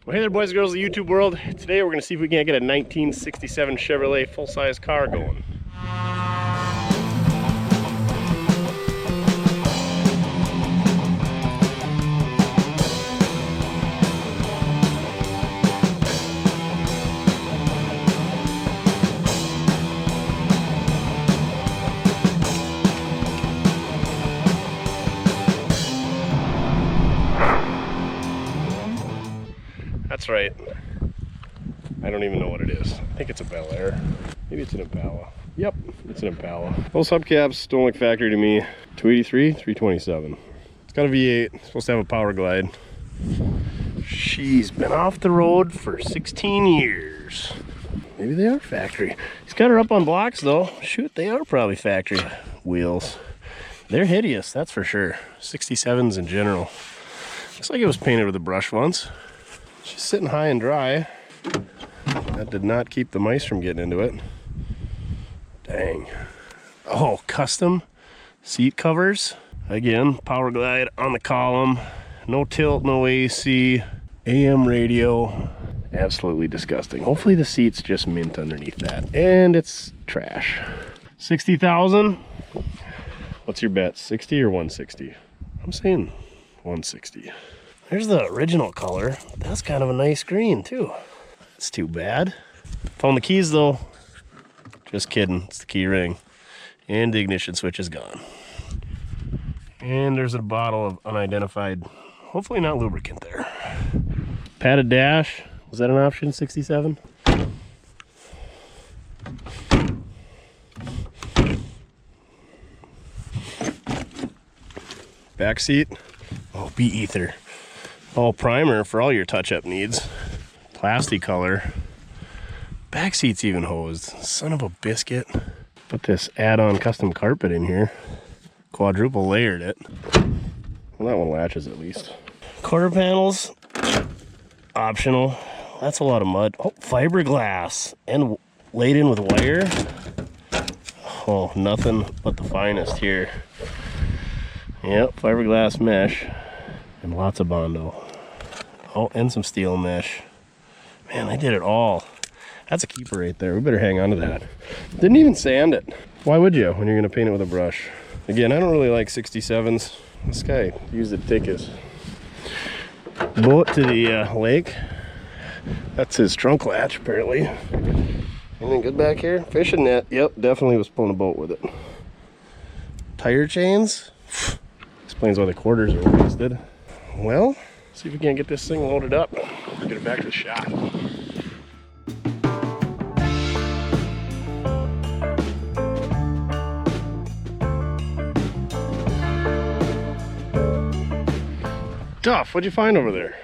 Well, hey there, boys and girls of the YouTube world. Today we're going to see if we can't get a 1967 Chevrolet full-size car going. That's right. I don't even know what it is. I think it's a Bel Air. Maybe it's an Impala. Yep, it's an Impala. Those hubcaps don't look factory to me. 283, 327. It's got a V8. It's supposed to have a power glide. She's been off the road for 16 years. Maybe they are factory. He's got her up on blocks though. Shoot, they are probably factory wheels. They're hideous, that's for sure. 67s in general. Looks like it was painted with a brush once. She's sitting high and dry. That did not keep the mice from getting into it. Dang. Oh, custom seat covers. Again, power glide on the column. No tilt, no AC. AM radio. Absolutely disgusting. Hopefully the seat's just mint underneath that. And it's trash. 60,000. What's your bet? 60 or 160? I'm saying 160. There's the original color. That's kind of a nice green too. That's too bad. Found the keys though. Just kidding, it's the key ring. And the ignition switch is gone. And there's a bottle of unidentified, hopefully not lubricant there. Padded dash, was that an option, 67? Back seat, oh, B-ether. Oh, primer for all your touch-up needs. Plastic color. Back seat's even hosed. Son of a biscuit. Put this add-on custom carpet in here. Quadruple layered it. Well, that one latches at least. Quarter panels, optional. That's a lot of mud. Oh, fiberglass and laid in with wire. Oh, nothing but the finest here. Yep, fiberglass mesh and lots of Bondo. Oh, and some steel mesh. Man, they did it all. That's a keeper right there. We better hang on to that. Didn't even sand it. Why would you when you're gonna paint it with a brush? Again, I don't really like 67s. This guy used it to take his boat to the lake. That's his trunk latch, apparently. Anything good back here? Fishing net. Yep, definitely was pulling a boat with it. Tire chains. Explains why the quarters are wasted. Well, see if we can't get this thing loaded up. Get it back to the shop. Duff, what'd you find over there?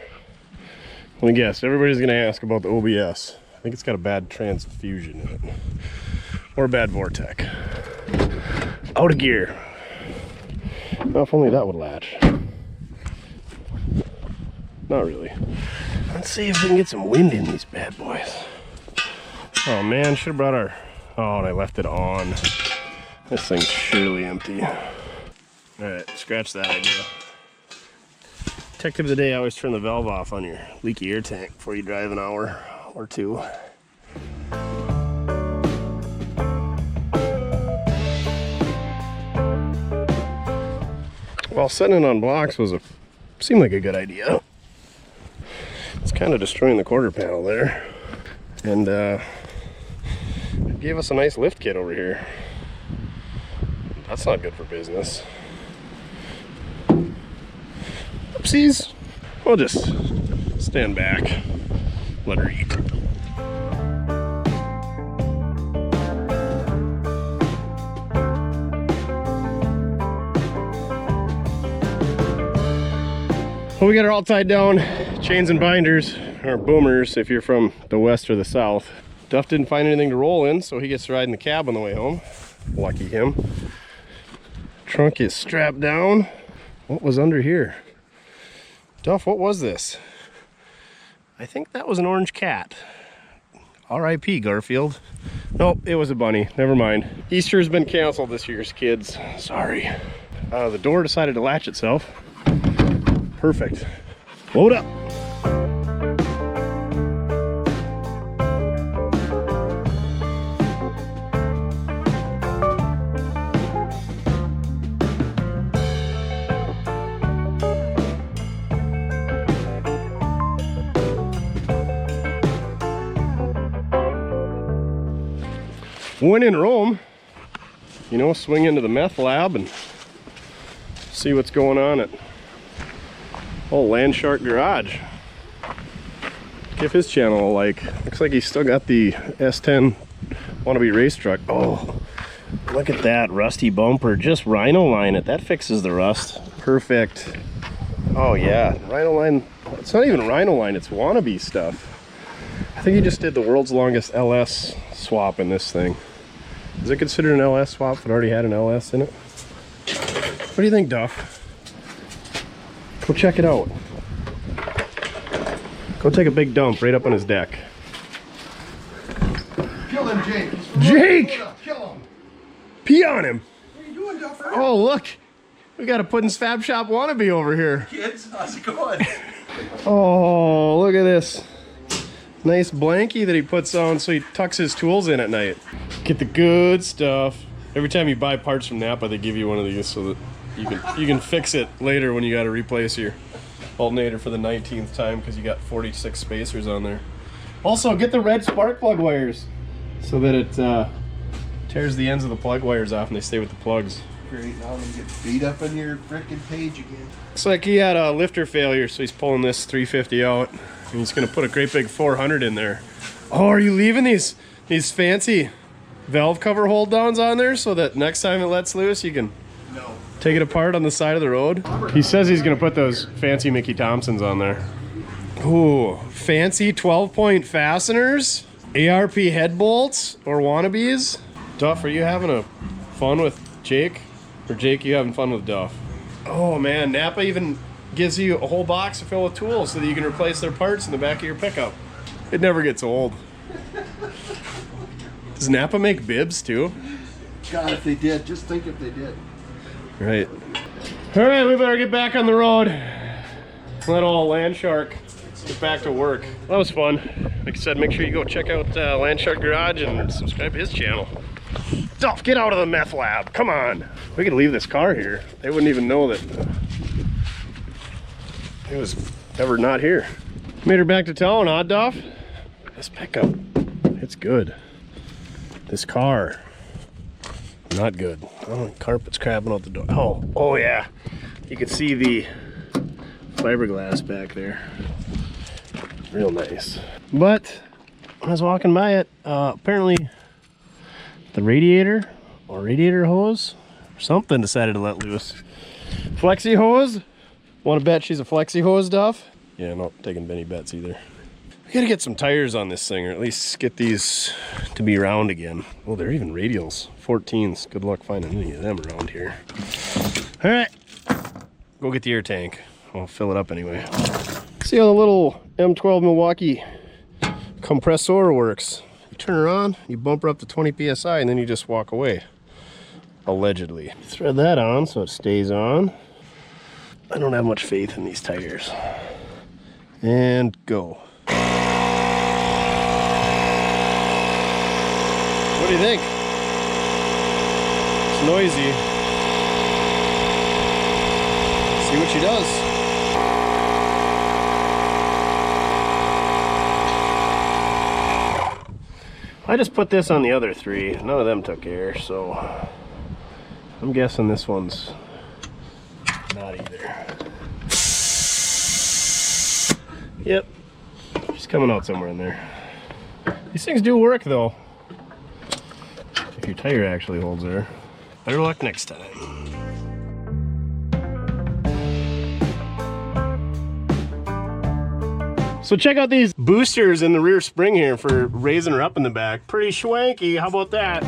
Let me guess, everybody's gonna ask about the OBS. I think it's got a bad transfusion in it. Or a bad vortex. Out of gear. Well, if only that would latch. Not really. Let's see if we can get some wind in these bad boys. Oh man, should have brought our... Oh, and I left it on. This thing's surely empty. Alright, scratch that idea. Tech tip of the day, I always turn the valve off on your leaky air tank before you drive an hour or two. Well, setting it on blocks seemed like a good idea. It's kind of destroying the quarter panel there. And it gave us a nice lift kit over here. That's not good for business. Oopsies. We'll just stand back, let her eat. Well, we got her all tied down, chains and binders, or boomers if you're from the west or the south. Duff didn't find anything to roll in, so he gets to ride in the cab on the way home. Lucky him. Trunk is strapped down. What was under here? Duff, what was this? I think that was an orange cat. R.I.P. Garfield. Nope, it was a bunny. Never mind. Easter's been canceled this year's, kids. Sorry. The door decided to latch itself. Perfect. Load up. When in Rome, you know, swing into the meth lab and see what's going on at old Land Shark Garage. Give his channel a like. Looks like he's still got the S10 wannabe race truck. Oh, look at that rusty bumper. Just rhino line it. That fixes the rust. Perfect. Oh yeah, rhino line. It's not even rhino line, it's wannabe stuff. I think he just did the world's longest LS swap in this thing. Is it considered an LS swap if it already had an LS in it? What do you think, Duff? Go check it out. Go take a big dump right up on his deck. Kill him, Jake. Jake! Kill him. Pee on him. What are you doing, Duffer? Oh, look. We got a Puddin's Fab Shop wannabe over here. Kids, how's it going? Oh, look at this. Nice blankie that he puts on so he tucks his tools in at night. Get the good stuff. Every time you buy parts from Napa, they give you one of these so that you can fix it later when you got to replace your alternator for the 19th time because you got 46 spacers on there. Also, get the red spark plug wires so that it tears the ends of the plug wires off and they stay with the plugs. Great, now I'm gonna get beat up on your frickin' page again. Looks like he had a lifter failure, so he's pulling this 350 out and he's gonna put a great big 400 in there. Oh, are you leaving these fancy valve cover hold downs on there so that next time it lets loose you can take it apart on the side of the road? He says he's gonna put those fancy Mickey Thompsons on there. Ooh, fancy 12-point fasteners, ARP head bolts or wannabes. Duff, are you having fun with Jake? Or Jake, you having fun with Duff? Oh man, Napa even gives you a whole box to fill with tools so that you can replace their parts in the back of your pickup. It never gets old. Does Napa make bibs too? God, if they did, just think if they did. Right. All right, we better get back on the road. Let old Land Shark get back to work. That was fun. Like I said, make sure you go check out Land Shark Garage and subscribe to his channel. Duff, get out of the meth lab. Come on. We could leave this car here. They wouldn't even know that it was ever not here. Made her back to town, huh, Duff? This pickup, it's good. This car, not good. Oh, carpet's crapping out the door. Oh yeah. You can see the fiberglass back there. Real nice. But when I was walking by it, apparently the radiator or radiator hose or something decided to let loose. Flexi hose? Want to bet she's a flexi hose, Duff? Yeah, not taking any bets either. We gotta get some tires on this thing, or at least get these to be round again. Oh, they're even radials. 14s. Good luck finding any of them around here. All right, go get the air tank. I'll fill it up anyway. See how the little M12 Milwaukee compressor works. You turn her on, you bump her up to 20 psi, and then you just walk away. Allegedly. Thread that on so it stays on. I don't have much faith in these tires. And go. What do you think? It's noisy. See what she does. I just put this on the other three. None of them took air, so I'm guessing this one's not either. Yep, she's coming out somewhere in there. These things do work though, if your tire actually holds there. Better luck next time. So check out these boosters in the rear spring here for raising her up in the back. Pretty schwanky, how about that?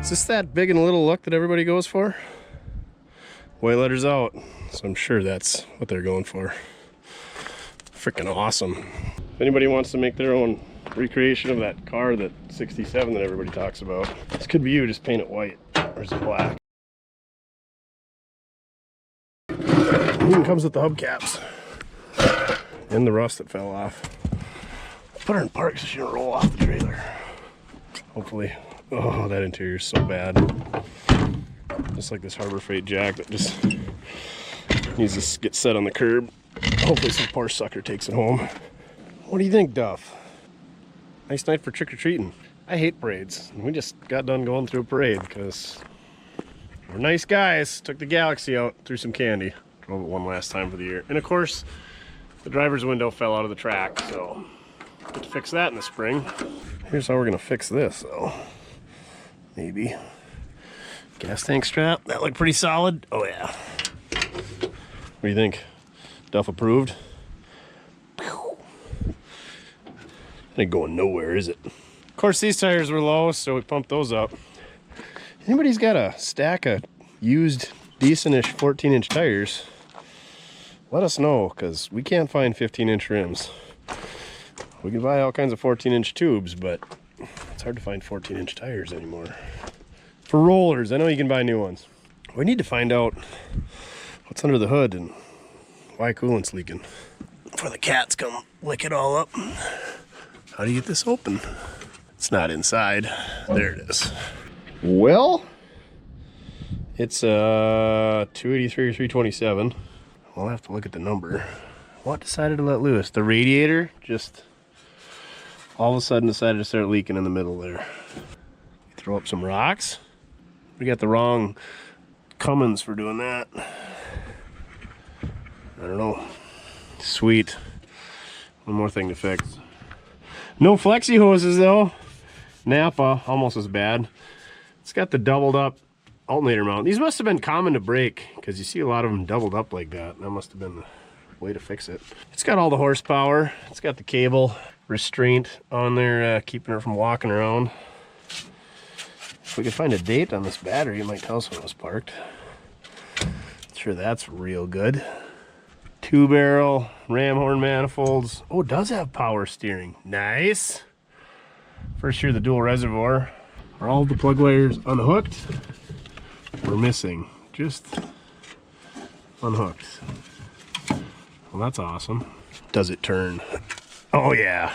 Is this that big and little look that everybody goes for? White letters out, so I'm sure that's what they're going for. Freaking awesome. If anybody wants to make their own recreation of that car, that 67 that everybody talks about, this could be you, just paint it white, or is it black? It even comes with the hubcaps. And the rust that fell off. Put her in park so she don't roll off the trailer. Hopefully. Oh, that interior is so bad. Just like this Harbor Freight jack that just needs to get set on the curb. Hopefully some poor sucker takes it home. What do you think, Duff? Nice night for trick-or-treating. I hate parades. We just got done going through a parade because we're nice guys. Took the Galaxy out, threw some candy. Drove it one last time for the year. And of course, the driver's window fell out of the track, so get to fix that in the spring. Here's how we're gonna fix this, though. Maybe. Gas tank strap, that looked pretty solid. Oh yeah. What do you think? Duff approved? Ain't going nowhere, is it? Of course, these tires were low, so we pumped those up. Anybody's got a stack of used, decent-ish 14-inch tires, let us know, because we can't find 15-inch rims. We can buy all kinds of 14-inch tubes, but it's hard to find 14-inch tires anymore. For rollers, I know you can buy new ones. We need to find out what's under the hood and why coolant's leaking before the cats come lick it all up. How do you get this open? It's not inside. There it is. Well, it's 283 or 327. We'll have to look at the number. What decided to let loose? The radiator just all of a sudden decided to start leaking in the middle there. Throw up some rocks. We got the wrong Cummins for doing that. I don't know. Sweet. One more thing to fix. No flexi hoses though. Napa, almost as bad. It's got the doubled up alternator mount. These must have been common to break because you see a lot of them doubled up like that. That must have been the way to fix it. It's got all the horsepower. It's got the cable restraint on there, keeping her from walking around. If we could find a date on this battery, it might tell us when it was parked. Sure, that's real good. 2-barrel ram horn manifolds. Oh, it does have power steering. Nice. First year the dual reservoir. Are all the plug wires unhooked? We're missing. Just unhooked. Well, that's awesome. Does it turn? Oh yeah.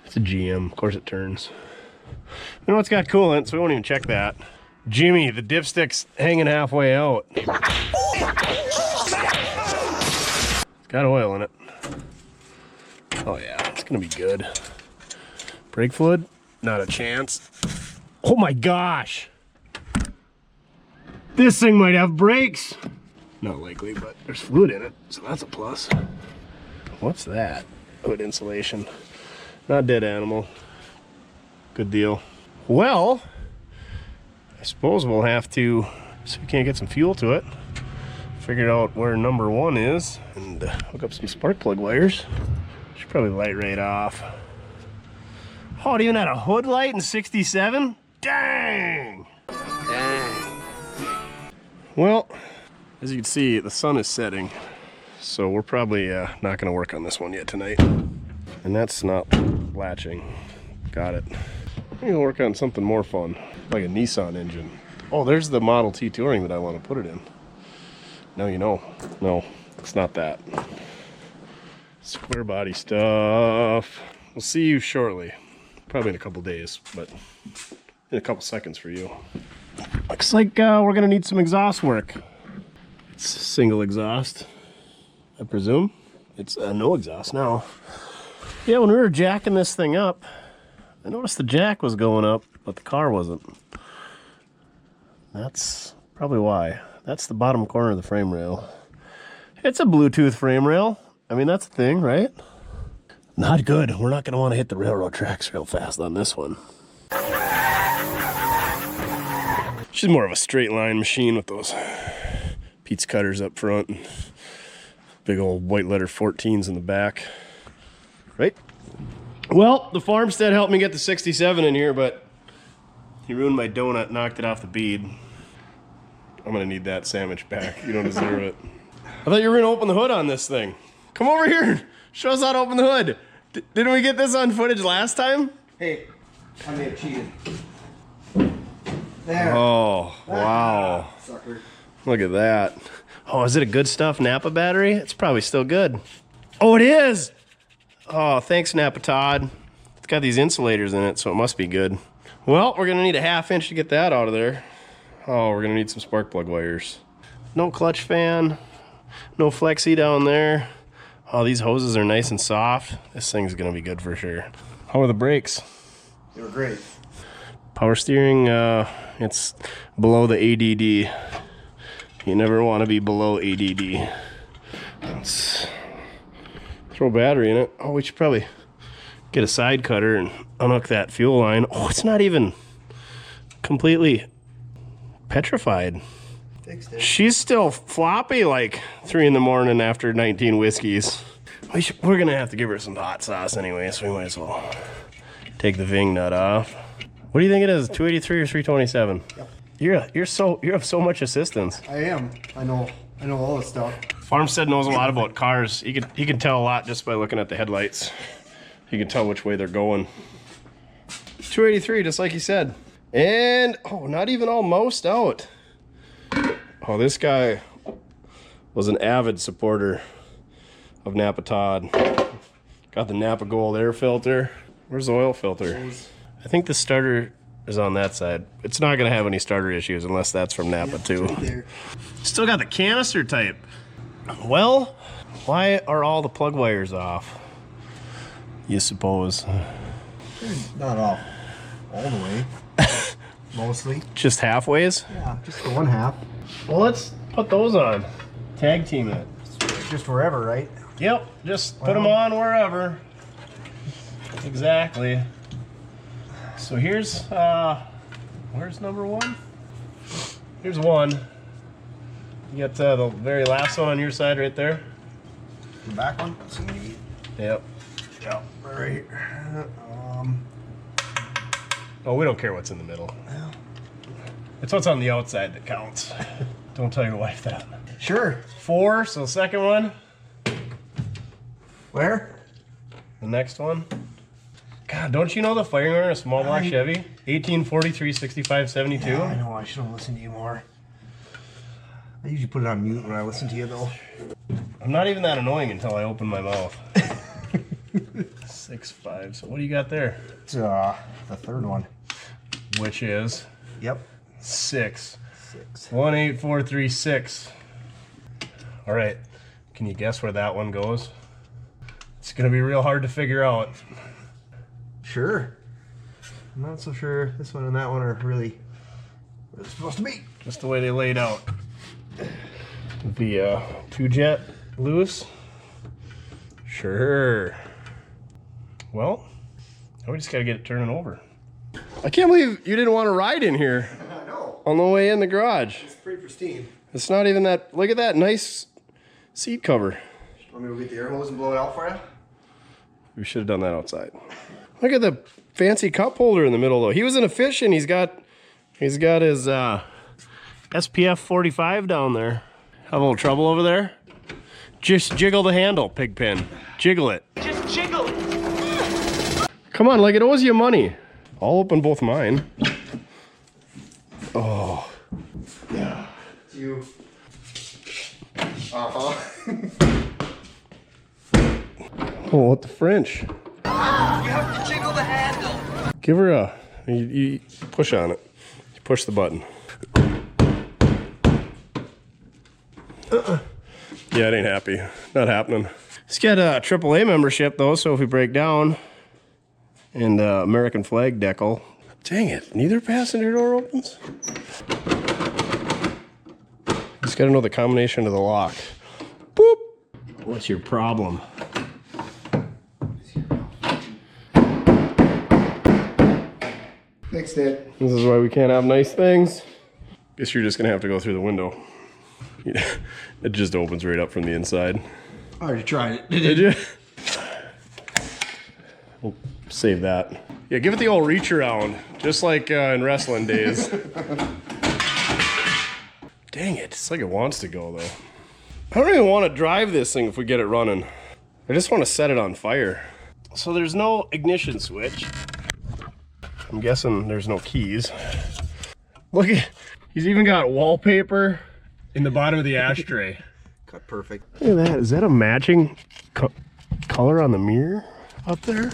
It's a GM. Of course it turns. You know, it's got coolant, so we won't even check that. Jimmy, the dipstick's hanging halfway out. It's got oil in it. Oh yeah, it's gonna be good. Brake fluid? Not a chance. Oh my gosh! This thing might have brakes! Not likely, but there's fluid in it, so that's a plus. What's that? Hood insulation. Not dead animal. Good deal. Well, I suppose we'll have to see if we can't get some fuel to it. Figure out where number 1 is and hook up some spark plug wires. Should probably light right off. Oh, it even had a hood light in 67? Dang! Dang. Well, as you can see, the sun is setting. So we're probably not gonna work on this one yet tonight. And that's not latching. Got it. I'm gonna work on something more fun, like a Nissan engine. Oh, there's the Model T Touring that I want to put it in. Now you know. No, it's not that. Square body stuff. We'll see you shortly. Probably in a couple days, but in a couple seconds for you. Looks like we're gonna need some exhaust work. It's single exhaust, I presume. It's no exhaust now. Yeah, when we were jacking this thing up, I noticed the jack was going up, but the car wasn't. That's probably why. That's the bottom corner of the frame rail. It's a Bluetooth frame rail. I mean, that's a thing, right? Not good. We're not going to want to hit the railroad tracks real fast on this one. She's more of a straight line machine with those Pete's cutters up front and big old white letter 14s in the back. Right? Well, the farmstead helped me get the 67 in here, but he ruined my donut, knocked it off the bead. I'm gonna need that sandwich back. You don't deserve it. I thought you were gonna open the hood on this thing. Come over here. Show us how to open the hood. Didn't we get this on footage last time? Hey, I may have cheated. There. Oh, wow. Sucker. Look at that. Oh, is it a good stuff Napa battery? It's probably still good. Oh, it is. Oh, thanks, Napa Todd. It's got these insulators in it, so it must be good. Well, we're gonna need a 1/2 inch to get that out of there. Oh, we're gonna need some spark plug wires. No clutch fan, no flexi down there. Oh, these hoses are nice and soft. This thing's gonna be good for sure. How are the brakes? They were great. Power steering, it's below the ADD. You never want to be below ADD. Let's throw a battery in it. Oh, we should probably get a side cutter and unhook that fuel line. Oh, it's not even completely petrified. Fixed it. She's still floppy like 3 in the morning after 19 whiskeys. We're gonna have to give her some hot sauce anyway, so we might as well take the Ving nut off. What do you think it is? 283 or 327? Yep. You have so much assistance. I am. I know all this stuff. Farmstead knows a lot about cars. He can tell a lot just by looking at the headlights. He can tell which way they're going. 283, just like he said. And oh, not even all moused out. Oh, this guy was an avid supporter of Napa Todd. Got the Napa Gold air filter. Where's the oil filter? I think the starter is on that side. It's not gonna have any starter issues unless that's from Napa too. Right there. Still got the canister type. Well, why are all the plug wires off? You suppose? Not all the way. Mostly. Just halfways? Yeah, just the 1/2. Well, let's put those on. Tag team it. Just wherever, right? Yep, just put them on wherever. Exactly. So here's, where's number 1? Here's 1. You got the very last one on your side right there. The back one? Yep. Yep, right here. Oh, we don't care what's in the middle. It's what's on the outside that counts. Don't tell your wife that. Sure. 4, so the second one. Where? The next one. God, don't you know the firing order in a small block Chevy? 1843 65 72. Yeah, I know. I should have listened to you more. I usually put it on mute when I listen to you, though. I'm not even that annoying until I open my mouth. 6.5. So what do you got there? It's the third one. Which is? Yep. 6. 6. 18436. All right. Can you guess where that one goes? It's gonna be real hard to figure out. Sure. I'm not so sure this one and that one are really where they're supposed to be. Just the way they laid out. The 2-jet loose. Sure. Well, now we just gotta get it turning over. I can't believe you didn't want to ride in here. I know. On the way in the garage. It's pretty pristine. It's not even that. Look at that nice seat cover. Want me to go get the air hose and blow it out for you? We should have done that outside. Look at the fancy cup holder in the middle though. He was in a fish and he's got his SPF 45 down there. Have a little trouble over there? Just jiggle the handle, Pigpen. Jiggle it. Just jiggle it. Come on, like it owes you money. I'll open both mine. Oh. Yeah. It's you. Uh-huh. Oh, what the French? You have to jiggle the handle. Give her you push on it. You push the button. Yeah, it ain't happy. Not happening. It's got a AAA membership though, so if we break down, and American flag decal. Dang it, neither passenger door opens? Just gotta know the combination of the lock. Boop! What's your problem? Fixed it. This is why we can't have nice things. Guess you're just gonna have to go through the window. It just opens right up from the inside. I already tried it. Did you? We'll save that. Yeah, give it the old reach around, just like in wrestling days. Dang it, it's like it wants to go though. I don't even want to drive this thing if we get it running. I just want to set it on fire. So there's no ignition switch. I'm guessing there's no keys. Look at, he's even got wallpaper in the bottom of the ashtray. Cut perfect. Look at that, is that a matching color on the mirror up there?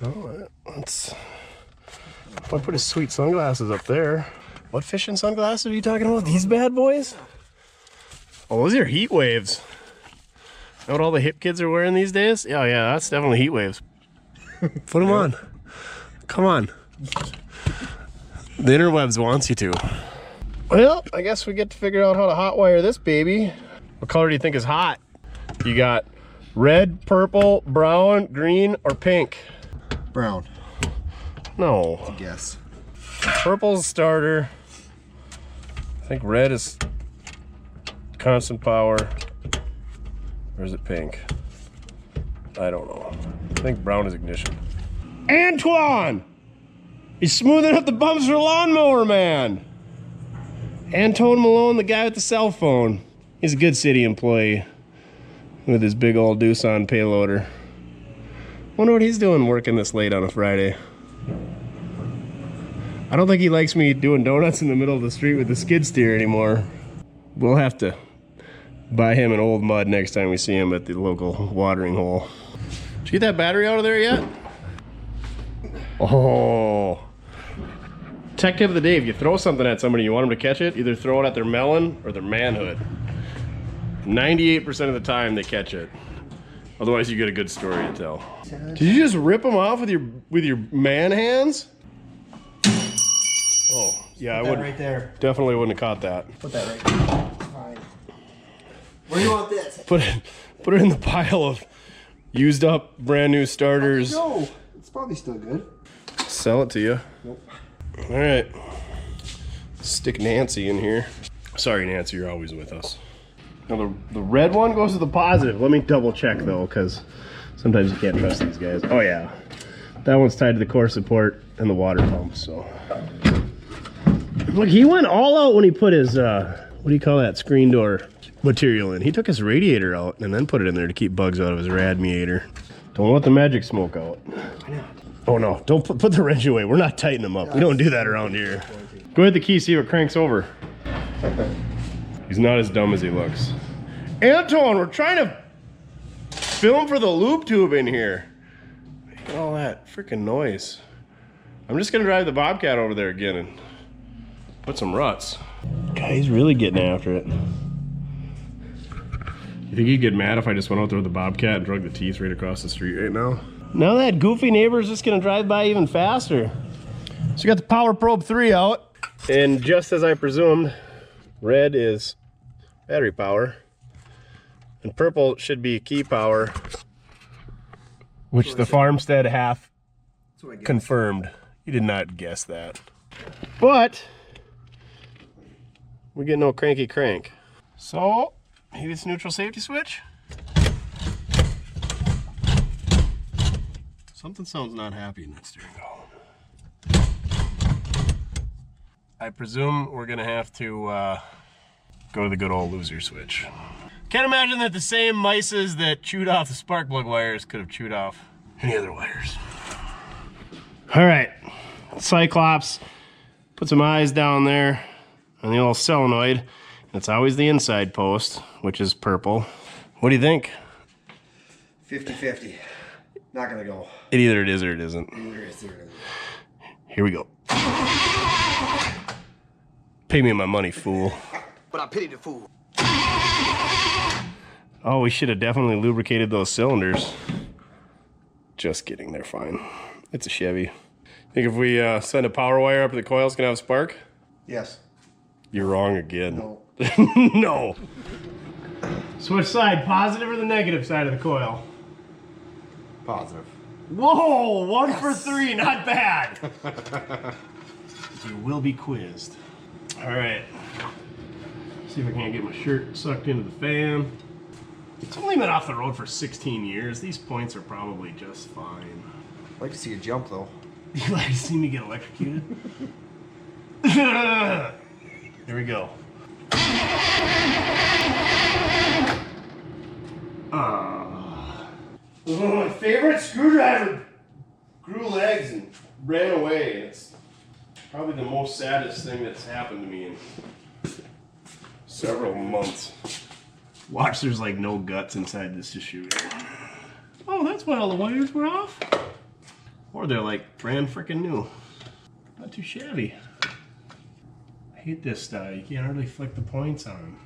Oh, let's I put his sweet sunglasses up there. What fishing sunglasses are you talking about? These bad boys? Oh, those are heat waves. Know what all the hip kids are wearing these days? Yeah, that's definitely heat waves. Put them on. Come on. The interwebs wants you to. Well, I guess we get to figure out how to hot wire this baby. What color do you think is hot? You got red, purple, brown, green, or pink? Brown. No. I guess. Purple's starter. I think red is constant power. Or is it pink? I don't know. I think brown is ignition. Antoine! He's smoothing up the bumps for Lawnmower Man. Antone Malone, the guy with the cell phone. He's a good city employee with his big old Doosan payloader. Wonder what he's doing working this late on a Friday. I don't think he likes me doing donuts in the middle of the street with the skid steer anymore. We'll have to buy him an old mud next time we see him at the local watering hole. Did you get that battery out of there yet? Oh. Tech tip of the day, if you throw something at somebody you want them to catch it, either throw it at their melon or their manhood. 98% of the time they catch it. Otherwise you get a good story to tell. Did you just rip them off with your man hands? Oh, yeah, I would right there. Definitely wouldn't have caught that. Put that right there. Fine. Where do you want this? Put it in the pile of used up brand new starters. No, it's probably still good. Sell it to you. Nope. All right. Stick Nancy in here. Sorry, Nancy, you're always with us. Now the red one goes to the positive. Let me double check though, because sometimes you can't trust these guys. Oh yeah, that one's tied to the core support and the water pump. So look, he went all out when he put his what do you call that, screen door material in. He took his radiator out and then put it in there to keep bugs out of his radmiator. Don't let the magic smoke out. Oh no, don't put the wrench away. We're not tightening them up. We don't do that around here. Go ahead the key, see if it cranks over. He's not as dumb as he looks. Anton, we're trying to film for the loop tube in here. Look at all that freaking noise. I'm just gonna drive the Bobcat over there again and put some ruts. God, he's really getting after it. You think he'd get mad if I just went out there with the Bobcat and drug the teeth right across the street right now? Now that goofy neighbor's just gonna drive by even faster. So we got the Power Probe 3 out, and just as I presumed, red is battery power, and purple should be key power, which the farmstead half confirmed. You did not guess that. But we get no cranky crank. So maybe it's neutral safety switch? Something sounds not happy in that steering column. I presume we're gonna have to go to the good old loser switch. Can't imagine that the same mices that chewed off the spark plug wires could have chewed off any other wires. All right, Cyclops, put some eyes down there on the old solenoid. It's always the inside post, which is purple. What do you think? 50-50. Not gonna go. Either it is or it isn't. Either it is or it isn't. Here we go. Pay me my money, fool. But I pity the fool. Oh, we should have definitely lubricated those cylinders. Just kidding, they're fine. It's a Chevy. Think if we send a power wire up to the coil, it's gonna have a spark? Yes. You're wrong again. No. No. So which side, positive or the negative side of the coil? Positive. Whoa, 1 for 3, not bad. You will be quizzed. All right. See if I can't get my shirt sucked into the fan. It's only been off the road for 16 years. These points are probably just fine. I'd like to see you jump though. You like to see me get electrocuted? Here we go. It was one of my favorite screwdriver. Grew legs and ran away. It's probably the most saddest thing that's happened to me in several months. Watch, there's like no guts inside this to shoot. Oh, that's why all the wires were off? Or they're like brand freaking new. Not too shabby. I hate this style. You can't hardly flick the points on them.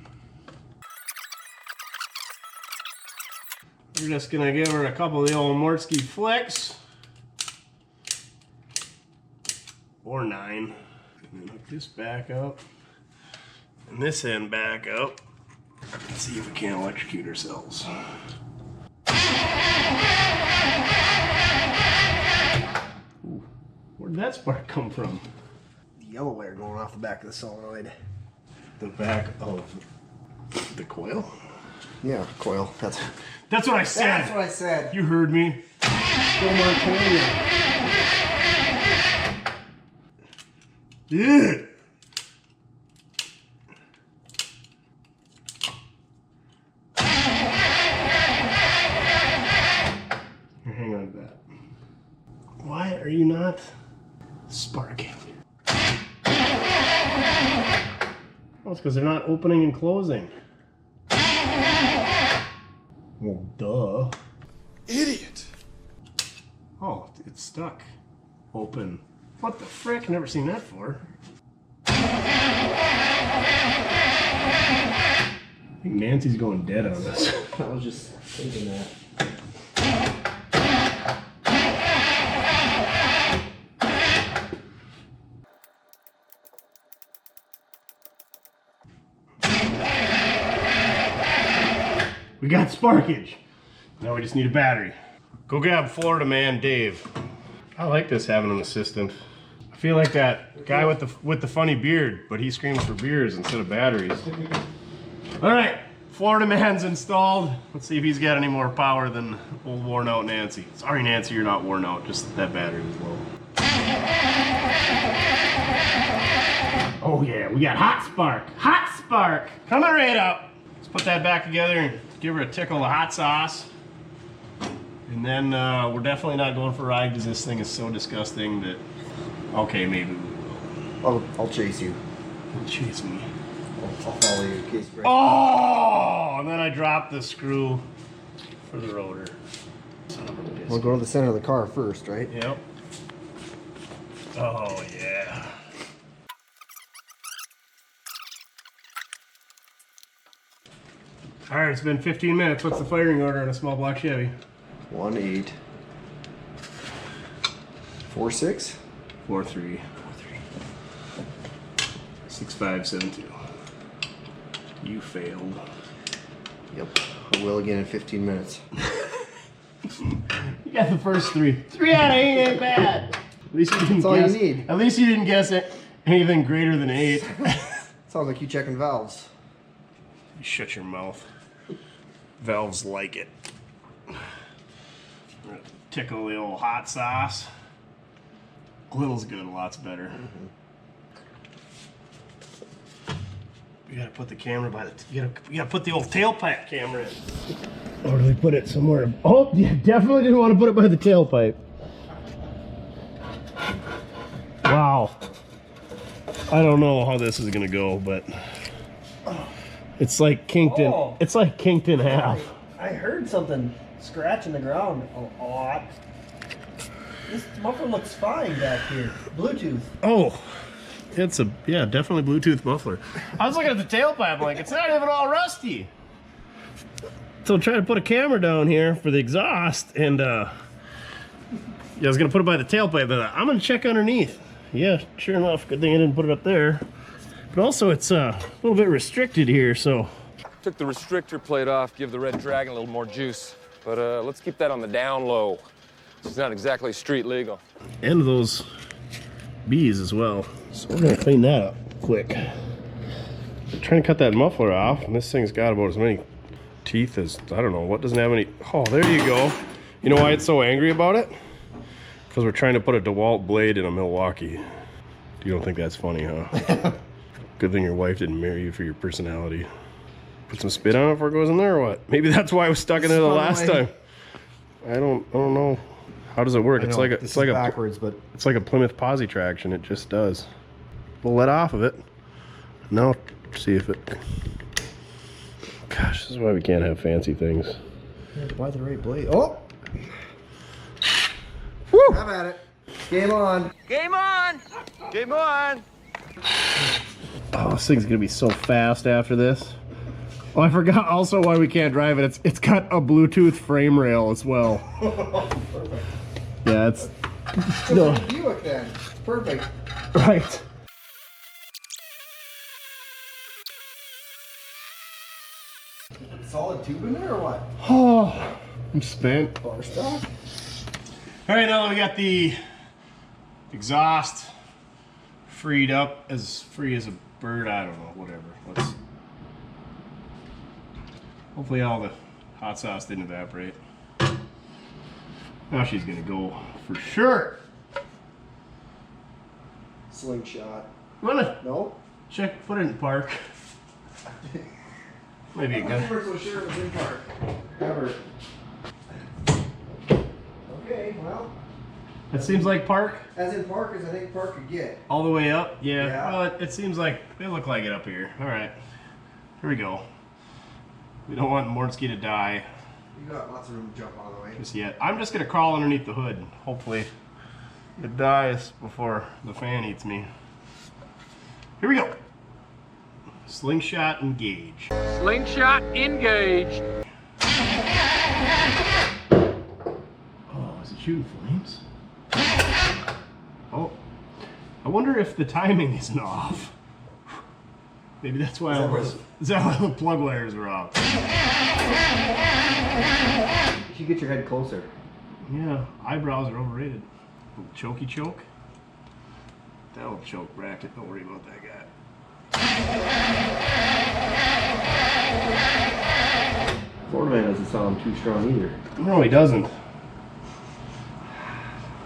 We're just gonna give her a couple of the old Mortske flicks. Or 9. And then hook this back up. And this end back up. Let's see if we can't electrocute ourselves. Ooh, where'd that spark come from? The yellow wire going off the back of the solenoid. The back of the coil? Yeah, coil. That's what I said. That's what I said. You heard me. Yeah. Hang on to that. Why are you not sparking? Oh, it's because they're not opening and closing. Well, duh. Idiot. Oh, it's stuck. Open. What the frick? Never seen that before. I think Nancy's going dead on this. I was just thinking that. We got sparkage. Now we just need a battery. Go grab Florida man Dave. I like this having an assistant. I feel like that guy with the funny beard, but he screams for beers instead of batteries. All right, Florida man's installed. Let's see if he's got any more power than old worn out Nancy. Sorry Nancy, you're not worn out, just that battery was low. Oh yeah, we got hot spark. Hot spark. Coming right up. Let's put that back together and give her a tickle of hot sauce. And then we're definitely not going for a ride because this thing is so disgusting that, okay, maybe we will. I'll chase you. Don't chase me. I'll follow you in case you break. Oh! And then I dropped the screw for the rotor. Son of a biscuit. We'll go to the center of the car first, right? Yep. Oh, yeah. All right, it's been 15 minutes. What's the firing order on a small block Chevy? 1.8. 4.6. 4.3. 6.572. You failed. Yep. I will again in 15 minutes. You got the first 3. 3 out of 8 ain't bad. At least you didn't That's all guess. you need. At least you didn't guess it. Anything greater than 8. Sounds like you checking valves. You shut your mouth. Valves like it. Tickle the old hot sauce. Little's good, lots better. You gotta put the camera by the. You gotta put the old tailpipe camera in. Or do we put it somewhere? Oh, yeah, definitely didn't want to put it by the tailpipe. Wow. I don't know how this is gonna go, but it's like kinked in. Oh. It's like kinked in half. I heard something scratching the ground a lot. This muffler looks fine back here. Bluetooth. Oh, it's a, yeah, definitely Bluetooth muffler. I was looking at the tailpipe, I'm like, it's not even all rusty. So I'm trying to put a camera down here for the exhaust, and yeah, I was gonna put it by the tailpipe, but I'm gonna check underneath. Yeah, sure enough, good thing I didn't put it up there. But also it's a little bit restricted here, so. Took the restrictor plate off, give the Red Dragon a little more juice. But let's keep that on the down low. It's not exactly street legal. And those bees as well. So we're gonna clean that up quick. I'm trying to cut that muffler off, and this thing's got about as many teeth as, I don't know, what doesn't have any. Oh, there you go. You know why it's so angry about it? Because we're trying to put a DeWalt blade in a Milwaukee. You don't think that's funny, huh? Good thing your wife didn't marry you for your personality. Put some spit on it before it goes in there, or what? Maybe that's why I was stuck in there the last time. I don't know. How does it work? It's like a backwards, but it's like a Plymouth Posi traction. It just does. We'll let off of it. Now see if it. Gosh, this is why we can't have fancy things. why the right blade? Oh, Woo! have at it. Game on. Game on! Game on! Oh, this thing's gonna be so fast after this. Oh, I forgot also why we can't drive it. It's got a Bluetooth frame rail as well. Yeah, it's no. Buick then. Perfect. Right. Solid tube in there or what? Oh, I'm spent. Bar stock? All right, now that we got the exhaust freed up, as free as a bird, I don't know, whatever. Let's. Hopefully all the hot sauce didn't evaporate. Now she's gonna go for sure. Slingshot. Wanna No? check, put it in park. Maybe a I'm good. never so sure it was in park. Ever. Okay, well. It seems like park. As in park as I think park could get. All the way up? Yeah. Yeah. Well, it seems like they look like it up here. All right. Here we go. We don't want Mortske to die You got lots of room to jump all the way. just yet. I'm just gonna crawl underneath the hood. Hopefully it dies before the fan eats me. Here we go. Slingshot engage. Slingshot engaged. Oh, is it shooting flames? Oh, I wonder if the timing isn't off. Maybe that's why is that why the plug wires are off? You should get your head closer. Yeah, eyebrows are overrated. Little chokey choke. That'll choke bracket. Don't worry about that guy. Florida man doesn't sound too strong either. No, he doesn't.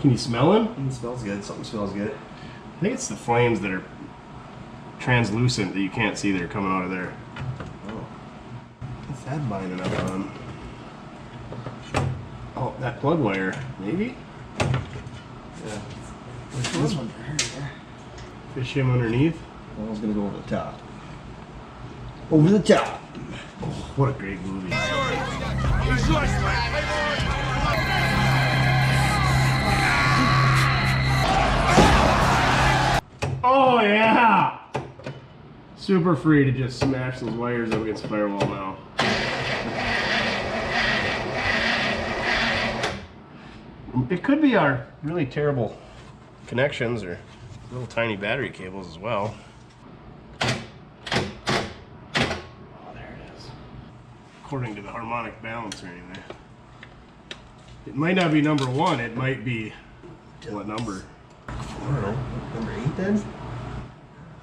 Can you smell him? It smells good. Something smells good. I think it's the flames that are translucent that you can't see that are coming out of there. Oh. What's that binding up on? Oh, that plug wire, maybe? Yeah. This one right here. Fish him underneath. I was gonna go over the top. Over the top. Oh, what a great movie. Oh yeah! Super free to just smash those wires up against the firewall now. It could be our really terrible connections or little tiny battery cables as well. Oh, there it is. According to the harmonic balancer anyway. It might not be number 1, it might be what number? I don't know. Number 8 then?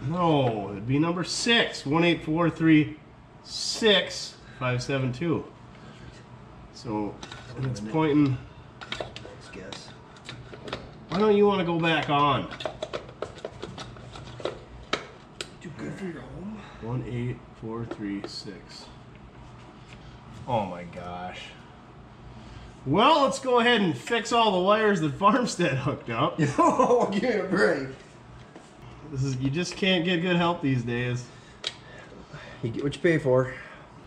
No, it'd be number 6. 18436-572. So it's pointing. Let's guess. Why don't you want to go back on? Too good for your home. 18436. Oh my gosh. Well, let's go ahead and fix all the wires that Farmstead hooked up. Oh, give me a break. You just can't get good help these days. You get what you pay for.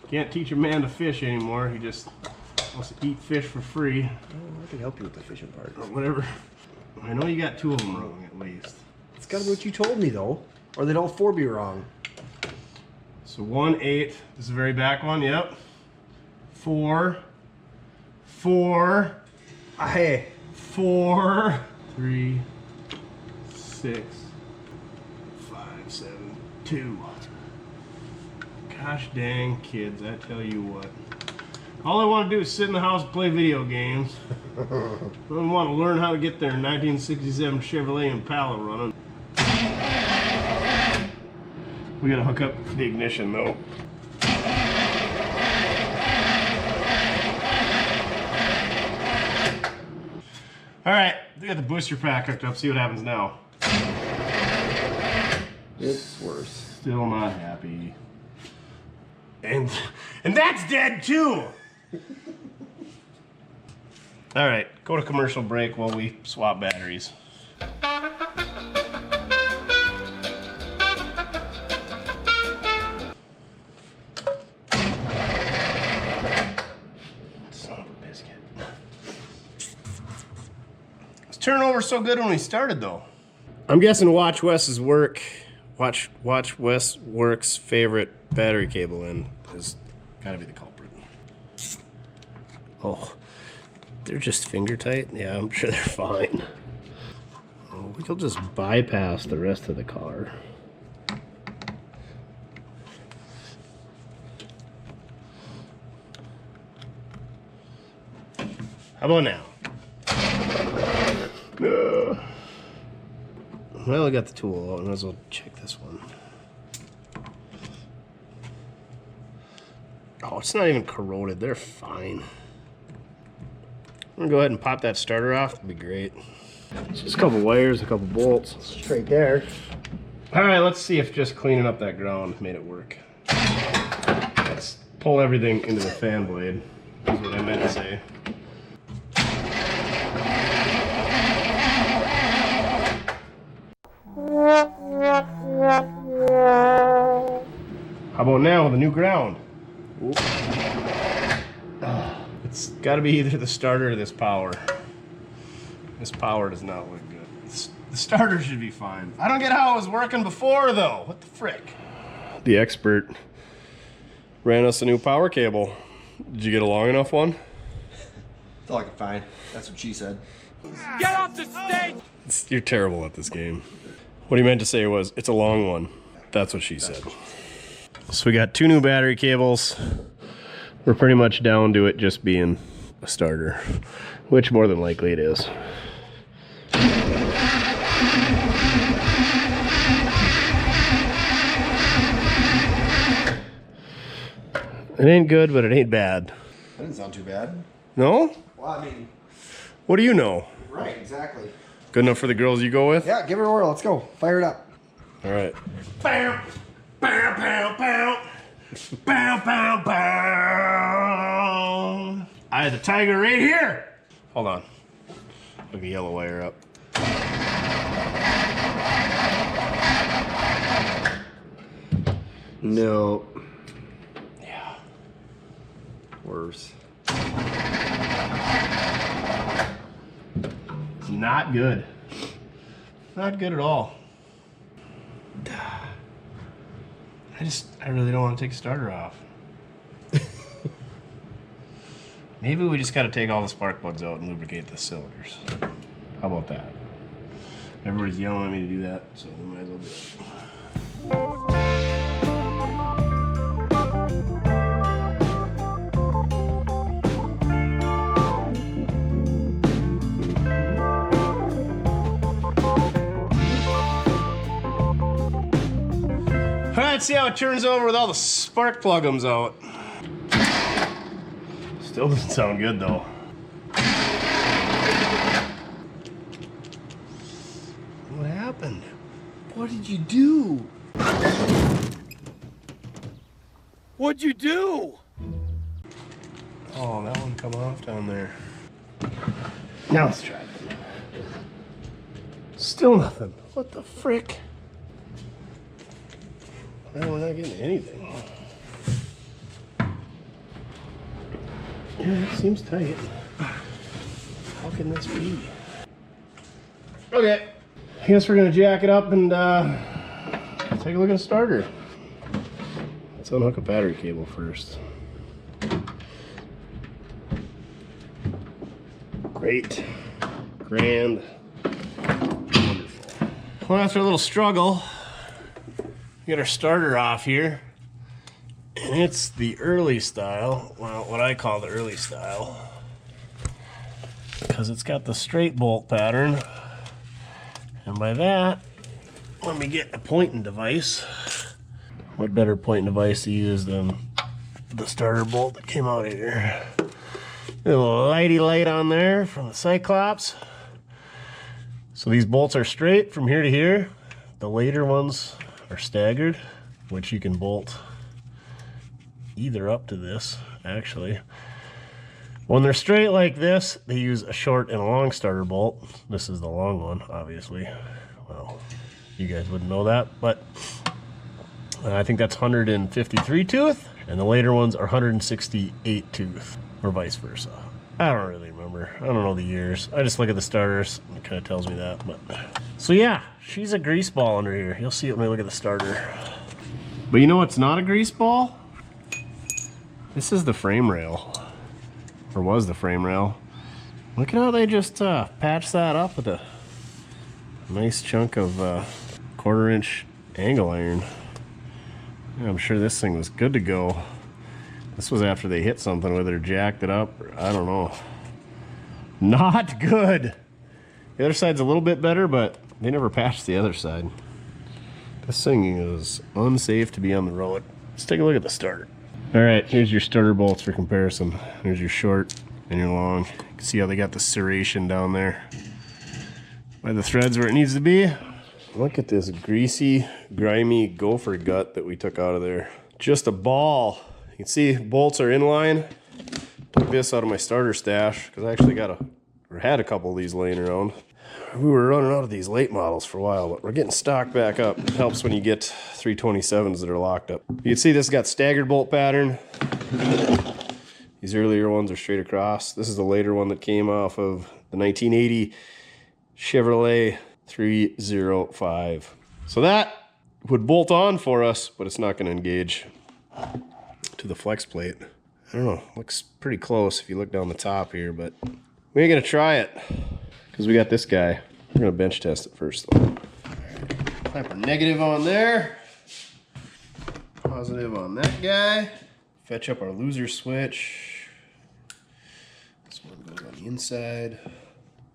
Can't teach a man to fish anymore. He just wants to eat fish for free. Oh, I can help you with the fishing part. Or whatever. I know you got 2 of them wrong at least. It's gotta be what you told me though. Or they'd all 4 be wrong. So 1, 8. This is the very back one. Yep. 4, 4, Hey. 4, 3, 6, 5, 7, 2. Gosh dang kids, I tell you what. All I want to do is sit in the house and play video games. I don't want to learn how to get their 1967 Chevrolet Impala running. We gotta hook up the ignition though. Alright, we got the booster pack hooked up, see what happens now. It's worse. Still not happy. And that's dead too! Alright, go to commercial break while we swap batteries. Son of a biscuit. turnover so good when we started though? I'm guessing Watch Wes's work. Watch Wes Work's favorite battery cable end has got to be the culprit. Oh, they're just finger tight? Yeah, I'm sure they're fine. Oh, we could just bypass the rest of the car. How about now? Well, I got the tool out, and as well check this one. Oh, it's not even corroded. They're fine. I'm gonna go ahead and pop that starter off. It'll be great. It's just a couple wires, a couple bolts. Straight there. All right, let's see if just cleaning up that ground made it work. Let's pull everything into the fan blade. That's what I meant to say. How about now with a new ground? It's got to be either the starter or this power. This power does not look good. The starter should be fine. I don't get how it was working before though. What the frick? The expert ran us a new power cable. Did you get a long enough one? It's all I can find. That's what she said. Get off the stage! You're terrible at this game. What he meant to say was, it's a long one. That's what she said. So we got 2 new battery cables. We're pretty much down to it just being a starter, which more than likely it is. It ain't good, but it ain't bad. That didn't sound too bad. No? Well, I mean... What do you know? Right, exactly. Good enough for the girls you go with? Yeah, give her a whirl. Let's go. Fire it up. All right. Bow, bow, bow, bow. Bow, bow, bow. I had the tiger right here. Hold on. Look the yellow wire up. No. Yeah. Worse. It's not good. Not good at all. I really don't want to take the starter off. Maybe we just got to take all the spark plugs out and lubricate the cylinders. How about that? Everybody's yelling at me to do that, so we might as well do it. Let's see how it turns over with all the spark plugums out. Still doesn't sound good though. What happened? What did you do? What'd you do? Oh, that one come off down there. Now let's try it. Still nothing. What the frick? Well, we're not getting anything. Yeah, it seems tight. How can this be? Okay. I guess we're gonna jack it up and take a look at the starter. Let's unhook a battery cable first. Great. Grand. Wonderful. Well, after a little struggle, we got our starter off here. And it's the early style. Well, what I call the early style. Because it's got the straight bolt pattern. And by that, let me get a pointing device. What better pointing device to use than the starter bolt that came out of here. A little lighty light on there from the Cyclops. So these bolts are straight from here to here. The later ones are staggered, which you can bolt either up to this, actually. When they're straight like this, they use a short and a long starter bolt. This is the long one, obviously. Well, you guys wouldn't know that, but I think that's 153 tooth, and the later ones are 168 tooth, or vice versa. I don't really remember. I don't know the years. I just look at the starters. It kind of tells me that. But so yeah, she's a grease ball under here. You'll see it when we look at the starter. But you know what's not a grease ball? This is the frame rail. Or was the frame rail. Look at how they just patched that up with a nice chunk of 1/4 inch angle iron. Yeah, I'm sure this thing was good to go. This was after they hit something with it or jacked it up, or I don't know. Not good. The other side's a little bit better, but they never patched the other side. This thing is unsafe to be on the road. Let's take a look at the starter. All right, here's your starter bolts for comparison. Here's your short and your long. You can see how they got the serration down there by the threads where it needs to be. Look at this greasy, grimy gopher gut that we took out of there. Just a ball. You can see bolts are in line. Took this out of my starter stash because I actually had a couple of these laying around. We were running out of these late models for a while, but we're getting stocked back up. It helps when you get 327s that are locked up. You can see this got staggered bolt pattern. These earlier ones are straight across. This is the later one that came off of the 1980 Chevrolet 305. So that would bolt on for us, but it's not going to engage to the flex plate. I don't know, looks pretty close if you look down the top here, but we ain't gonna try it because we got this guy. We're gonna bench test it first though. Clamp our negative on there, positive on that guy. Fetch up our loser switch. This one goes on the inside.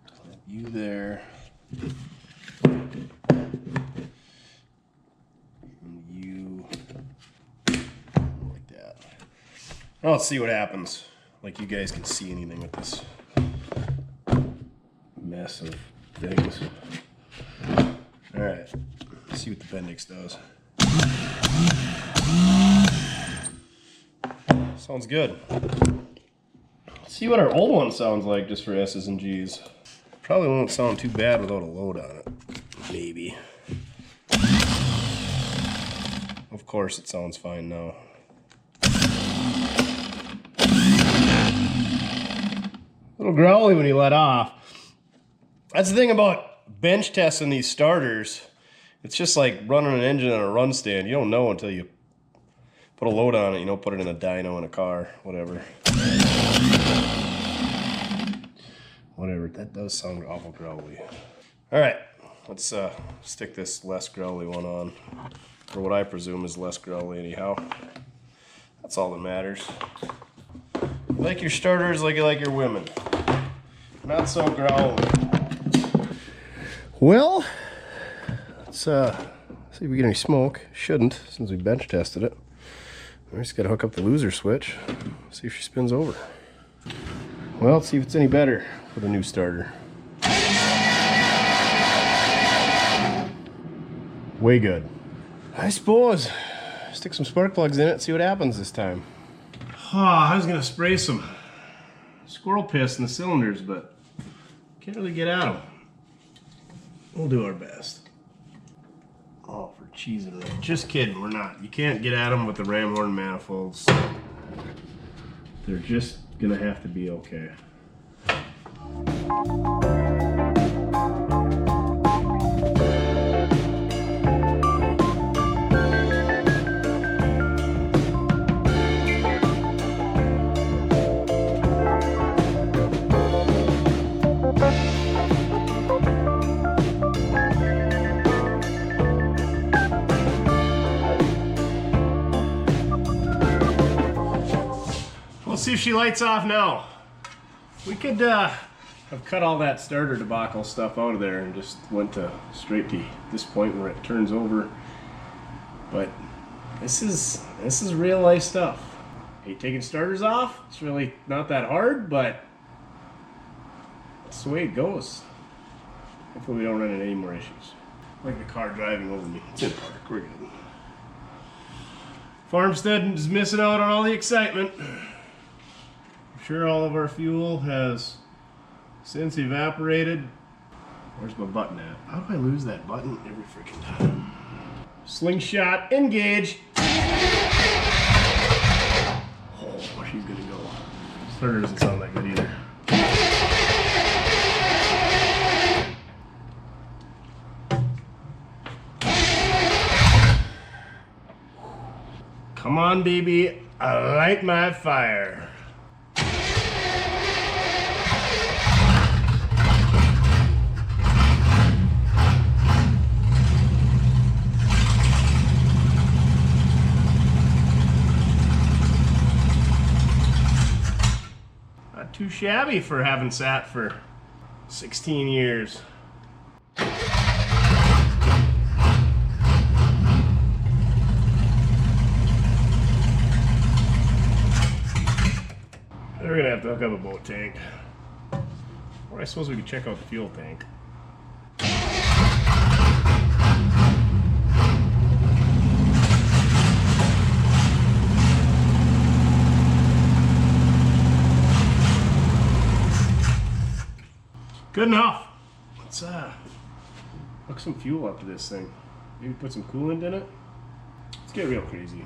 Clamp you there. And you. Well, let's see what happens. Like you guys can see anything with this mess of things. All right, let's see what the Bendix does. Sounds good. Let's see what our old one sounds like just for S's and G's. Probably won't sound too bad without a load on it. Maybe. Of course it sounds fine now. A little growly when you let off. That's the thing about bench testing these starters. It's just like running an engine on a run stand. You don't know until you put a load on it, you know, put it in a dyno in a car, whatever. Whatever, that does sound awful growly. All right, let's stick this less growly one on. Or what I presume is less growly anyhow. That's all that matters. You like your starters like you like your women. Not so growly. Well, let's see if we get any smoke. Shouldn't, since we bench tested it. I just gotta hook up the loser switch. See if she spins over. Well, let's see if it's any better with a new starter. Way good. I suppose. Stick some spark plugs in it, see what happens this time. I was gonna spray some squirrel piss in the cylinders, but can't really get at them. We'll do our best. Oh, for cheese and rain. Just kidding, we're not. You can't get at them with the ram horn manifolds. They're just gonna have to be okay. We'll see if she lights off now. We could have cut all that starter debacle stuff out of there and just went to straight to this point where it turns over. But this is real life stuff. Hey, taking starters off, it's really not that hard, but that's the way it goes. Hopefully we don't run into any more issues. Like the car driving over me. It's in park, we're good. Farmstead is missing out on all the excitement. I'm sure all of our fuel has since evaporated. Where's my button at? How do I lose that button every freaking time? Slingshot, engage! Oh, she's gonna go. Starter doesn't sound that good either. Come on, baby, light my fire. Not too shabby for having sat for 16 years. We're gonna have to hook up a boat tank. Or I suppose we could check out the fuel tank. Good enough. Let's hook some fuel up to this thing. Maybe put some coolant in it. Let's get real crazy.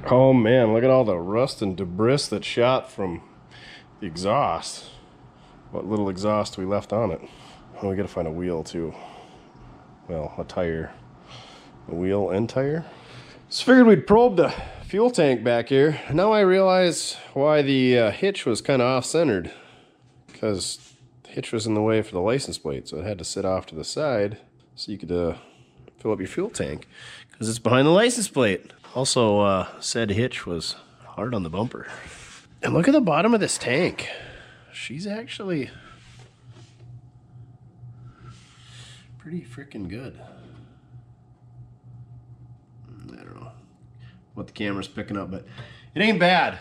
Oh man, look at all the rust and debris that shot from the exhaust. What little exhaust we left on it. Oh, we gotta find a wheel too. Well, a tire. A wheel and tire. So figured we'd probe the fuel tank back here. Now I realize why the hitch was kind of off-centered. Because the hitch was in the way for the license plate, so it had to sit off to the side so you could fill up your fuel tank. Because it's behind the license plate. Also, said hitch was hard on the bumper. And look at the bottom of this tank. She's actually pretty freaking good. I don't know what the camera's picking up, but it ain't bad.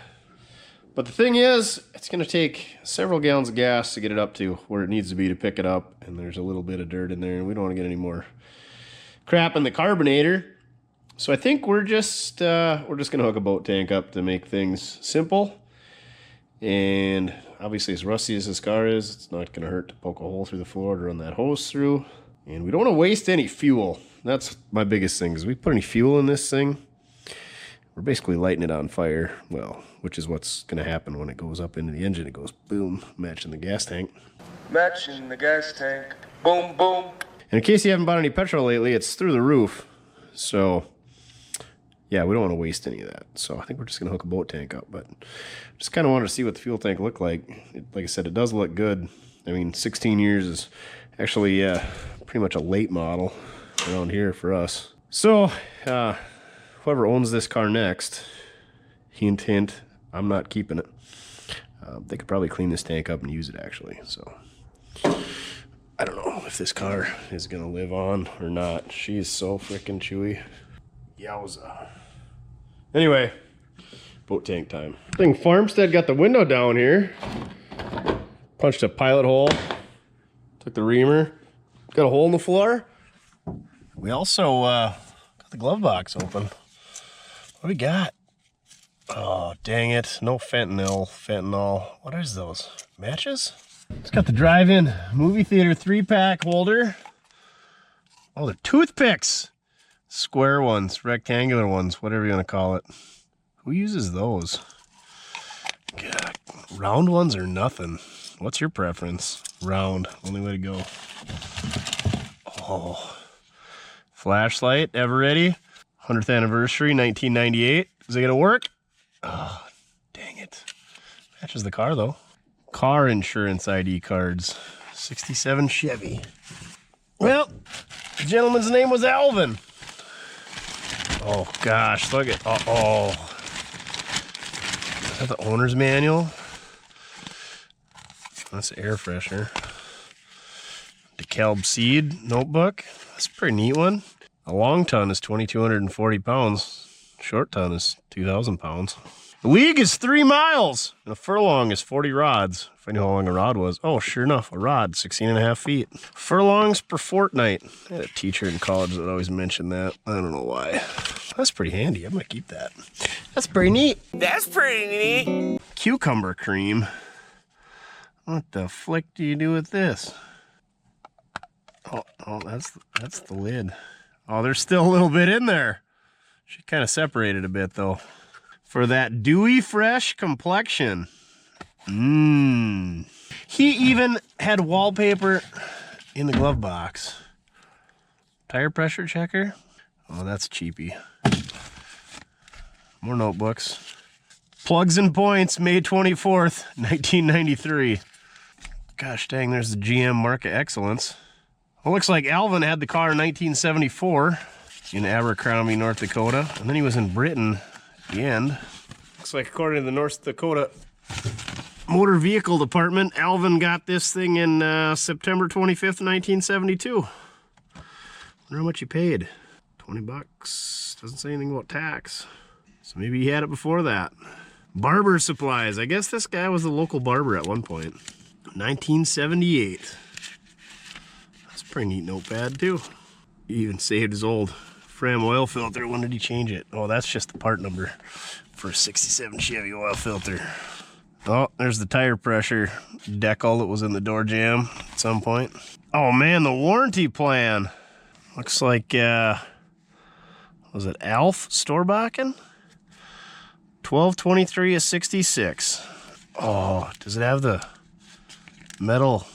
But the thing is, it's gonna take several gallons of gas to get it up to where it needs to be to pick it up. And there's a little bit of dirt in there, and we don't want to get any more crap in the carbonator. So I think we're just gonna hook a boat tank up to make things simple. And obviously, as rusty as this car is, it's not gonna hurt to poke a hole through the floor to run that hose through. And we don't want to waste any fuel. That's my biggest thing, is we put any fuel in this thing, we're basically lighting it on fire. Well, which is what's gonna happen when it goes up into the engine. It goes boom, matching the gas tank. Matching the gas tank. Boom, boom. And in case you haven't bought any petrol lately, it's through the roof. So yeah, we don't want to waste any of that. So I think we're just going to hook a boat tank up. But just kind of wanted to see what the fuel tank looked like. Like I said, it does look good. I mean, 16 years is actually pretty much a late model around here for us. So whoever owns this car next, hint, hint, I'm not keeping it. They could probably clean this tank up and use it, actually. So I don't know if this car is going to live on or not. She is so freaking chewy. Yowza. Anyway, boat tank time. I think Farmstead got the window down here. Punched a pilot hole. Took the reamer. Got a hole in the floor. We also got the glove box open. What do we got? Oh, dang it. No fentanyl. What is those? Matches? It's got the drive-in movie theater 3-pack holder. Oh, they're toothpicks. Square ones, rectangular ones, whatever you want to call it. Who uses those? God, round ones or nothing. What's your preference? Round, only way to go. Oh, flashlight, ever ready? 100th anniversary, 1998. Is it gonna work? Oh, dang it. Matches the car though. Car insurance ID cards. 67 Chevy. Well, the gentleman's name was Alvin. Oh gosh, look at, uh-oh. Is that the owner's manual? That's air freshener. DeKalb Seed notebook. That's a pretty neat one. A long ton is 2,240 pounds. Short ton is 2,000 pounds. The league is 3 miles, and a furlong is 40 rods. If I knew how long a rod was. Oh, sure enough, a rod, 16.5 feet. Furlongs per fortnight. I had a teacher in college that always mentioned that. I don't know why. That's pretty handy. I'm gonna keep that. That's pretty neat. That's pretty neat. Cucumber cream. What the flick do you do with this? Oh, that's the lid. Oh, there's still a little bit in there. She kind of separated a bit though. For that dewy fresh complexion. He even had wallpaper in the glove box. Tire pressure checker. Oh, that's cheapy. More notebooks. Plugs and Points, May 24th, 1993. Gosh dang, there's the GM Mark of Excellence. Well, looks like Alvin had the car in 1974 in Abercrombie, North Dakota. And then he was in Britain at the end. Looks like according to the North Dakota Motor Vehicle Department, Alvin got this thing in September 25th, 1972. Wonder how much he paid. 20 bucks. Doesn't say anything about tax. So maybe he had it before that. Barber supplies. I guess this guy was the local barber at one point. 1978. That's a pretty neat notepad too. He even saved his old Fram oil filter. When did he change it? Oh, that's just the part number for a 67 Chevy oil filter. Oh, there's the tire pressure decal that was in the door jamb at some point. Oh man, the warranty plan. Looks like, was it Alf Storbakken? 1223 of 66. Oh, does it have the metal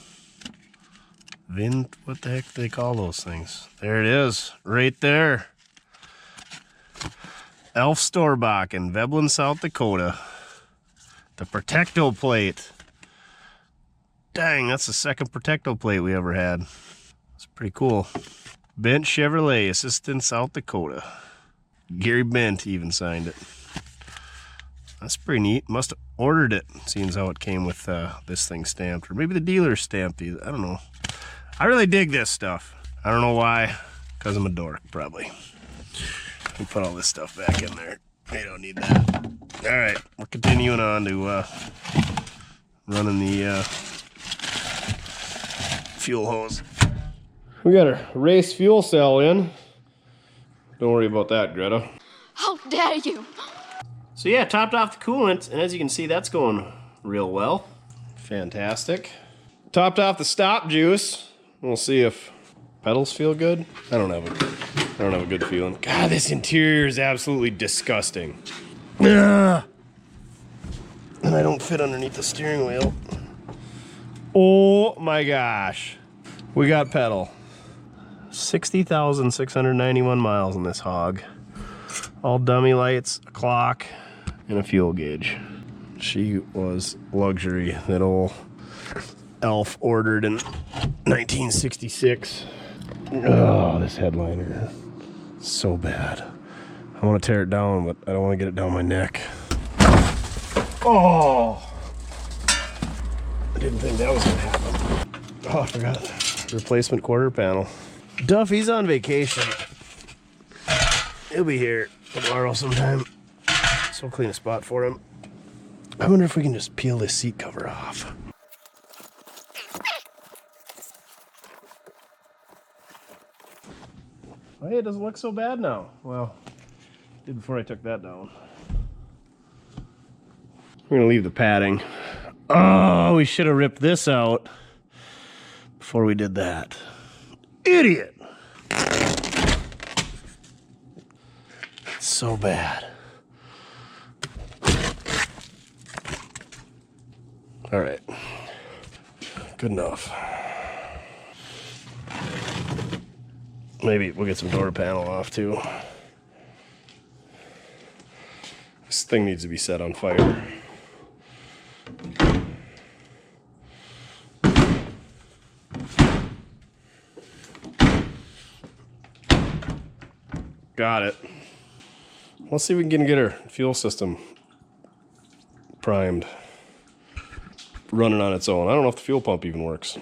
what the heck do they call those things? There it is, right there. Alf Storbakken, Veblen, South Dakota. The Protecto plate. Dang, that's the second Protecto plate we ever had. It's pretty cool. Bent Chevrolet, Assistant, South Dakota. Gary Bent even signed it. That's pretty neat. Must have ordered it, seeing as how it came with this thing stamped. Or maybe the dealer stamped these. I don't know. I really dig this stuff. I don't know why. Because I'm a dork, probably. We'll put all this stuff back in there. We don't need that. All right, we're continuing on to running the fuel hose. We got a race fuel cell in. Don't worry about that, Greta. How dare you! So yeah, topped off the coolant, and as you can see, that's going real well. Fantastic. Topped off the stop juice. We'll see if pedals feel good. I don't have a good feeling. God, this interior is absolutely disgusting. Ugh. And I don't fit underneath the steering wheel. Oh my gosh. We got pedal. 60,691 miles in this hog. All dummy lights, a clock, and a fuel gauge. She was luxury that old Elf ordered in 1966. Oh, this headliner is so bad. I want to tear it down, but I don't want to get it down my neck. Oh! I didn't think that was going to happen. Oh, I forgot. Replacement quarter panel. Duff, he's on vacation. He'll be here tomorrow sometime. So I'll clean a spot for him. I wonder if we can just peel this seat cover off. Oh, hey, it doesn't look so bad now. Well, it did before I took that down. We're gonna leave the padding. Oh, we should have ripped this out before we did that. Idiot! It's so bad. All right, good enough. Maybe we'll get some door panel off too. This thing needs to be set on fire. Got it. Let's see if we can get our fuel system primed. Running on its own. I don't know if the fuel pump even works.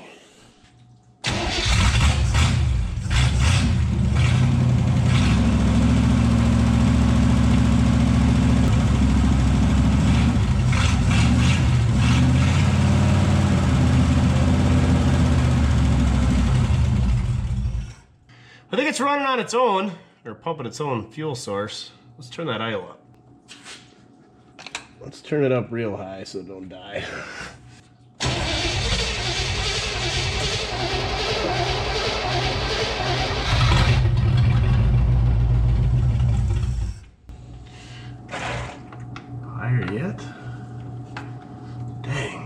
I think it's running on its own, or pumping its own fuel source. Let's turn that idle up. Let's turn it up real high so it don't die. Higher yet? Dang.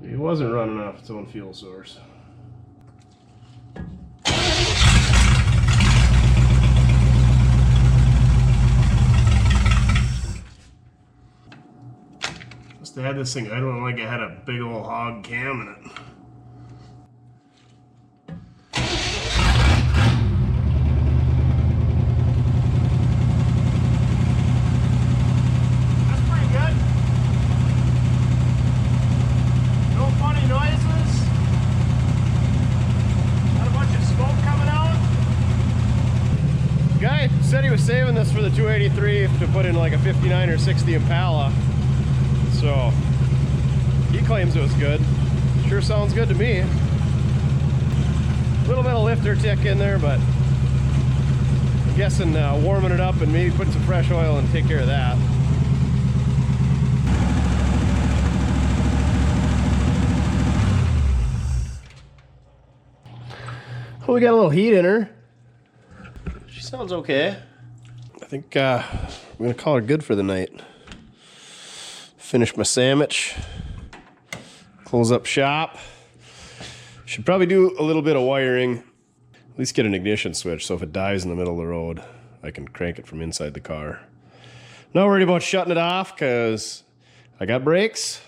It wasn't running off its own fuel source. I had this thing, I don't like it had a big old hog cam in it. That's pretty good. No funny noises. Not a bunch of smoke coming out. Guy said he was saving this for the 283 to put in like a 59 or 60 Impala. So he claims it was good. Sure sounds good to me. A little bit of lifter tick in there, but I'm guessing warming it up and maybe putting some fresh oil and take care of that. Well, we got a little heat in her. She sounds okay. I think I'm gonna call her good for the night. Finish my sandwich. Close up shop. Should probably do a little bit of wiring. At least get an ignition switch so if it dies in the middle of the road, I can crank it from inside the car. Not worried about shutting it off because I got brakes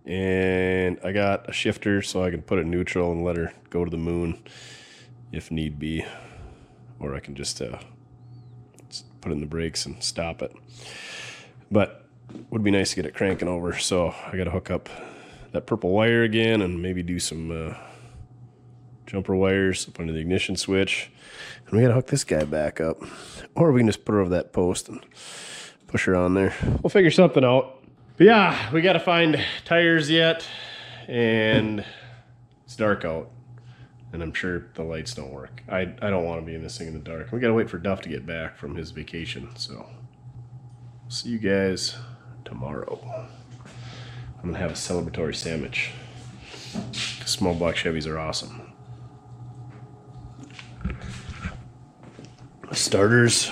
and I got a shifter so I can put it in neutral and let her go to the moon if need be. Or I can just put in the brakes and stop it. But it would be nice to get it cranking over, so I gotta hook up that purple wire again and maybe do some jumper wires up under the ignition switch. And we gotta hook this guy back up. Or we can just put her over that post and push her on there. We'll figure something out. But yeah, we gotta find tires yet, and it's dark out. And I'm sure the lights don't work. I don't want to be in this thing in the dark. We gotta wait for Duff to get back from his vacation, so see you guys tomorrow. I'm gonna have a celebratory sandwich. Small block Chevys are awesome. Starters,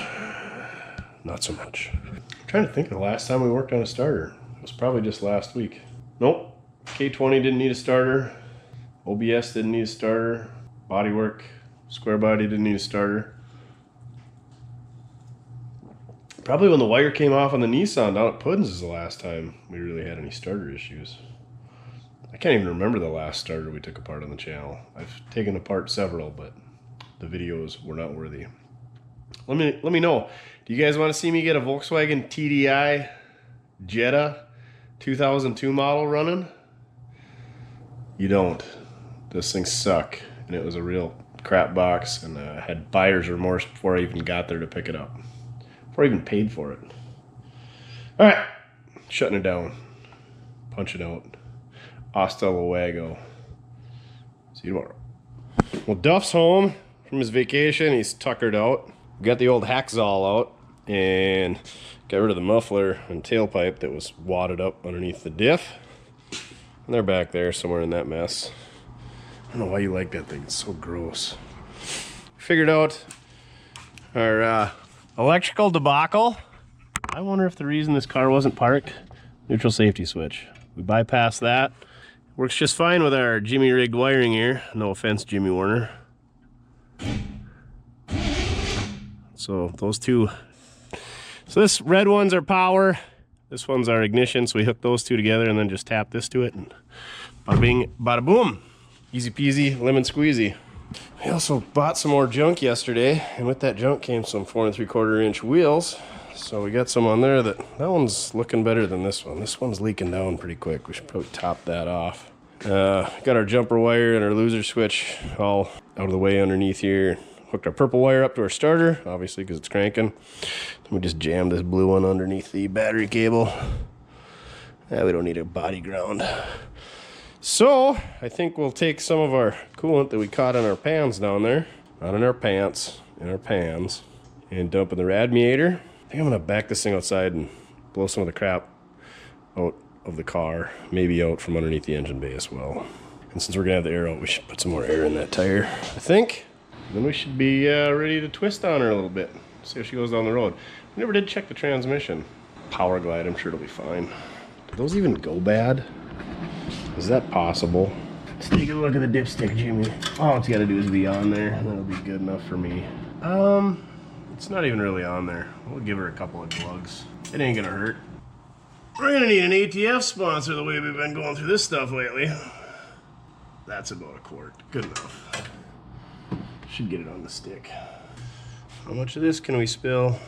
not so much. I'm trying to think of the last time we worked on a starter. It was probably just last week. Nope, K20 didn't need a starter. OBS didn't need a starter. Bodywork, square body didn't need a starter. Probably when the wire came off on the Nissan down at Puddin's is the last time we really had any starter issues. I can't even remember the last starter we took apart on the channel. I've taken apart several, but the videos were not worthy. Let me know. Do you guys want to see me get a Volkswagen TDI Jetta 2002 model running? You don't. Those things suck, and it was a real crap box, and I had buyer's remorse before I even got there to pick it up. Before I even paid for it. All right, shutting it down. Punch it out. Hasta luego. See you tomorrow. Well, Duff's home from his vacation. He's tuckered out. We got the old Hacksaw out and got rid of the muffler and tailpipe that was wadded up underneath the diff. And they're back there somewhere in that mess. I don't know why you like that thing. It's so gross. Figured out our electrical debacle. I wonder if the reason this car wasn't parked, neutral safety switch. We bypassed that. Works just fine with our Jimmy rigged wiring here. No offense, Jimmy Warner. So those two. So this red one's our power. This one's our ignition. So we hook those two together and then just tap this to it. And bada bing, bada boom. Easy peasy, lemon squeezy. We also bought some more junk yesterday, and with that junk came some 4 3/4 inch wheels. So we got some on there that one's looking better than this one. This one's leaking down pretty quick. We should probably top that off. Got our jumper wire and our loser switch all out of the way underneath here. Hooked our purple wire up to our starter, obviously because it's cranking. Then we just jammed this blue one underneath the battery cable. We don't need a body ground. So, I think we'll take some of our coolant that we caught in our pans down there, not in our pants, in our pans, and dump in the radiator. I think I'm gonna back this thing outside and blow some of the crap out of the car, maybe out from underneath the engine bay as well. And since we're gonna have the air out, we should put some more air in that tire, I think. Then we should be ready to twist on her a little bit, see how she goes down the road. We never did check the transmission. Power glide, I'm sure it'll be fine. Do those even go bad? Is that possible? Let's take a look at the dipstick, Jimmy. All it's got to do is be on there, and that'll be good enough for me. It's not even really on there. We'll give her a couple of plugs. It ain't gonna hurt. We're gonna need an ATF sponsor the way we've been going through this stuff lately. That's about a quart. Good enough. Should get it on the stick. How much of this can we spill?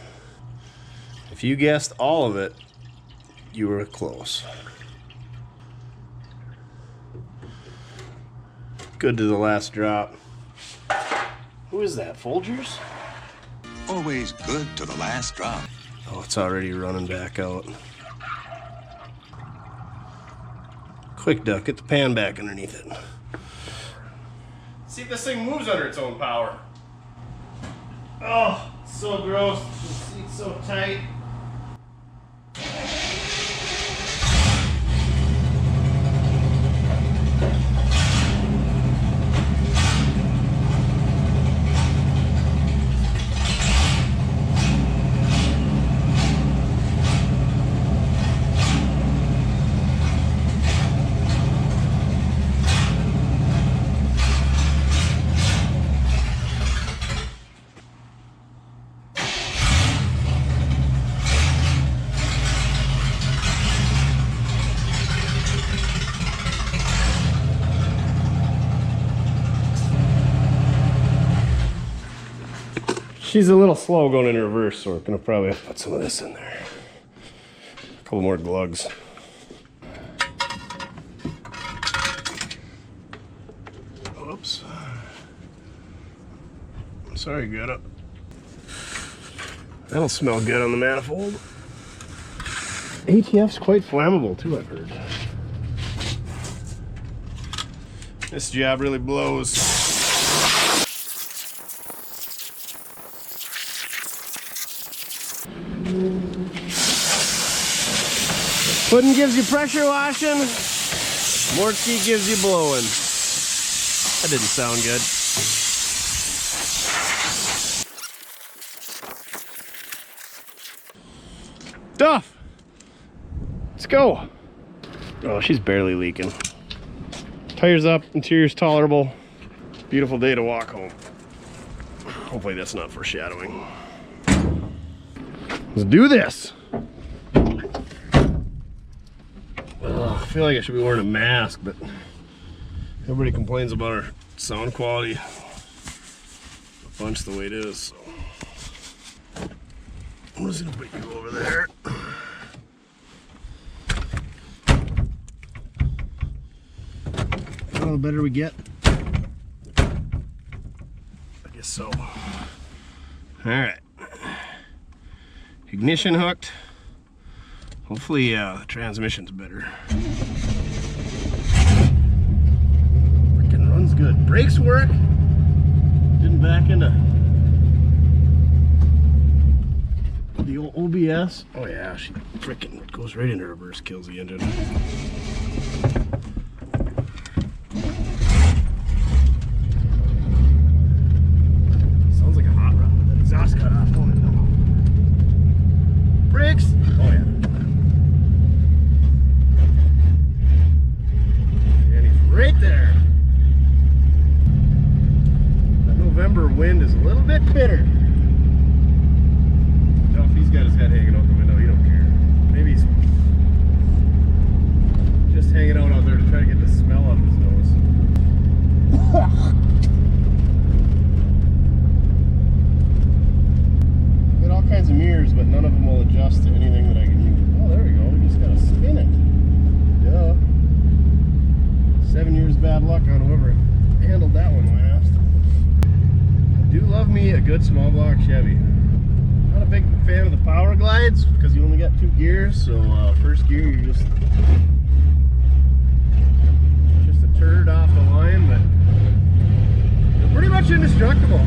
If you guessed all of it, you were close. Good to the last drop. Who is that, Folgers? Always good to the last drop. Oh, it's already running back out. Quick, Duck, get the pan back underneath it. See if this thing moves under its own power. Oh, it's so gross. The seat's so tight. She's a little slow going in reverse, so we're gonna probably have to put some of this in there. A couple more glugs. Whoops. I'm sorry, Greta. That'll smell good on the manifold. ATF's quite flammable too, I've heard. This job really blows. Pudding gives you pressure washing. Mortske gives you blowing. That didn't sound good. Duff! Let's go. Oh, she's barely leaking. Tires up, interior's tolerable. Beautiful day to walk home. Hopefully that's not foreshadowing. Let's do this. I feel like I should be wearing a mask, but everybody complains about our sound quality a bunch the way it is. So I'm just gonna put you over there. Well, the better we get, I guess so. All right, ignition hooked. Hopefully the transmission's better. Freaking runs good. Brakes work. Didn't back into the old OBS. Oh yeah, she freaking goes right into reverse, kills the engine. Sounds like a hot rod with that exhaust cut off on it though. Brakes. Oh yeah. Right there. That November wind is a little bit bitter. Duff, he's got his head hanging out the window. He don't care. Maybe he's just hanging out there to try to get the smell out of his nose. Got all kinds of mirrors, but none of them will adjust to anything that I can use. Oh, there we go. We just gotta spin it. Duh. 7 years bad luck on whoever handled that one last. I do love me a good small block Chevy. Not a big fan of the power glides because you only got 2 gears, so first gear you're just a turd off the line, but they're pretty much indestructible.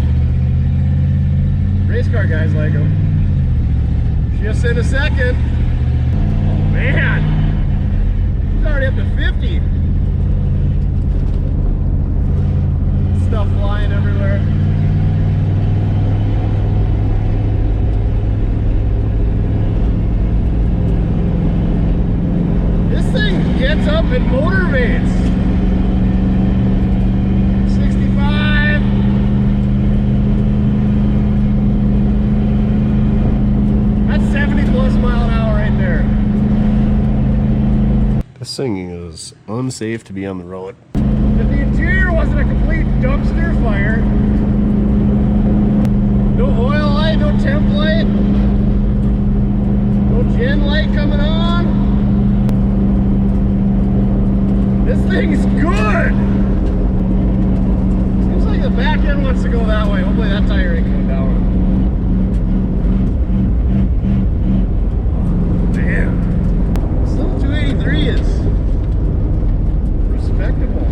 Race car guys like them. Just in a second. Oh man, it's already up to 50. Stuff flying everywhere. This thing gets up and motivates. 65. That's 70 plus mile an hour right there. This thing is unsafe to be on the road. If the interior wasn't a complete dumpster fire, no oil light, no temp light, no gen light coming on. This thing's good. Seems like the back end wants to go that way. Hopefully that tire ain't going down. Damn. Still 283 is respectable.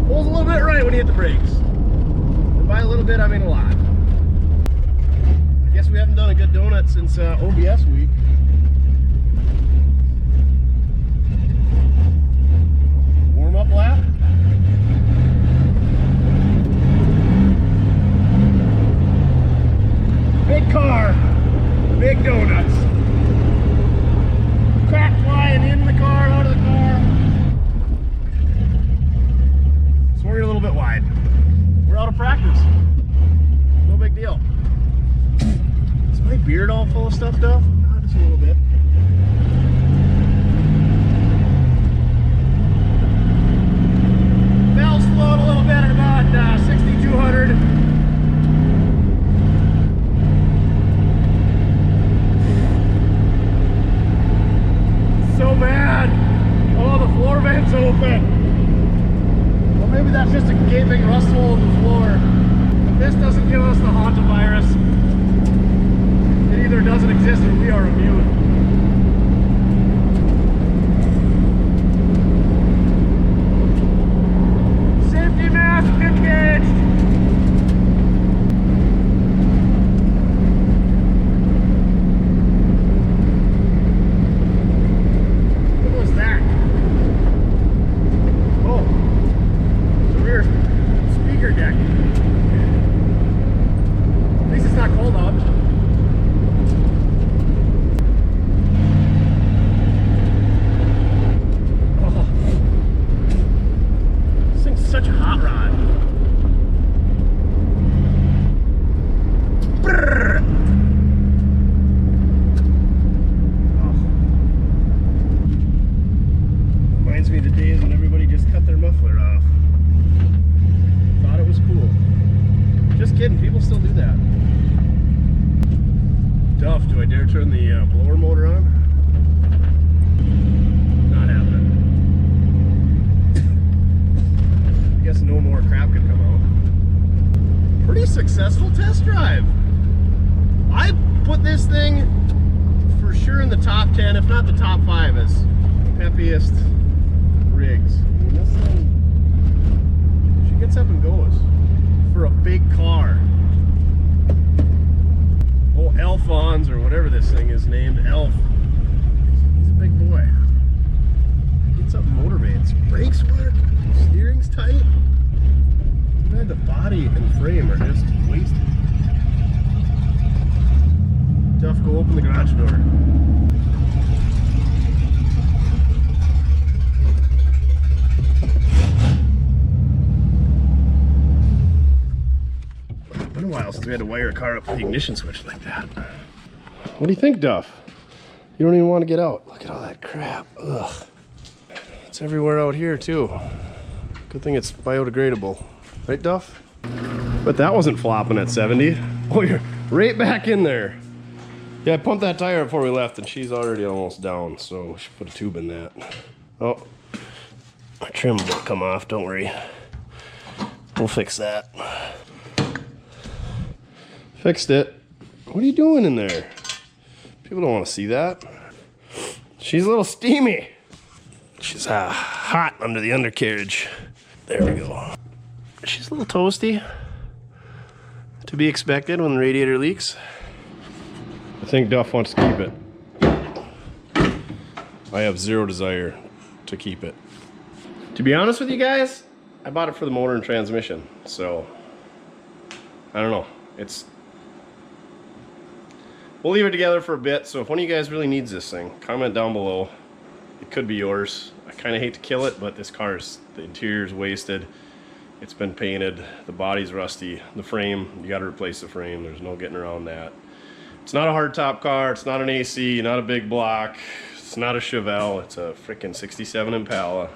Pulls a little bit right when you hit the brakes. And by a little bit, I mean a lot. I guess we haven't done a good donut since OBS week. Warm up lap. Big car, big donuts. Crack flying in the car, out of the car. Swung it a little bit wide. We're out of practice. No big deal. Is my beard all full of stuff, Duff? No, just a little bit. Bells float a little bit at about 6,200. So mad. Oh, the floor vent's open. Well, maybe that's just a gaping rust hole in the floor. If this doesn't give us the hantavirus, it either doesn't exist or we are immune. Safety mask engaged. What was that? Oh, the rear speaker deck. At least it's not cold out. Oh, this thing's such a hot rod. Brrr. Oh. Reminds me of the days when everybody just cut their muffler off. Thought it was cool. Just kidding, people still do that. Duff, do I dare turn the blower motor on? Not happening. I guess no more crap could come out. Pretty successful test drive. I put this thing for sure in the top 10, if not the top 5 as peppiest rigs. I mean, this thing, she gets up and goes for a big car. Oh, Elfons or whatever this thing is named, Elf. He's a big boy. Gets up and motivates. Brakes work. Steering's tight. Too bad the body and frame are just wasted. Duff, go open the garage door. It's been a while since we had to wire a car up with the ignition switch like that. What do you think, Duff? You don't even want to get out. Look at all that crap. Ugh. It's everywhere out here too. Good thing it's biodegradable. Right, Duff? But that wasn't flopping at 70. Oh, you're right back in there. Yeah, I pumped that tire before we left and she's already almost down, so we should put a tube in that. Oh, our trim will come off, don't worry. We'll fix that. Fixed it. What are you doing in there? People don't want to see that. She's a little steamy. She's hot under the undercarriage. There we go. She's a little toasty. To be expected when the radiator leaks. I think Duff wants to keep it. I have zero desire to keep it. To be honest with you guys, I bought it for the motor and transmission, so I don't know. We'll leave it together for a bit, so if one of you guys really needs this thing, comment down below. It could be yours. I kind of hate to kill it, but this car's, the interior's wasted. It's been painted, the body's rusty, the frame, you gotta replace the frame, there's no getting around that. It's not a hardtop car, it's not an AC, not a big block. It's not a Chevelle, it's a freaking 67 Impala.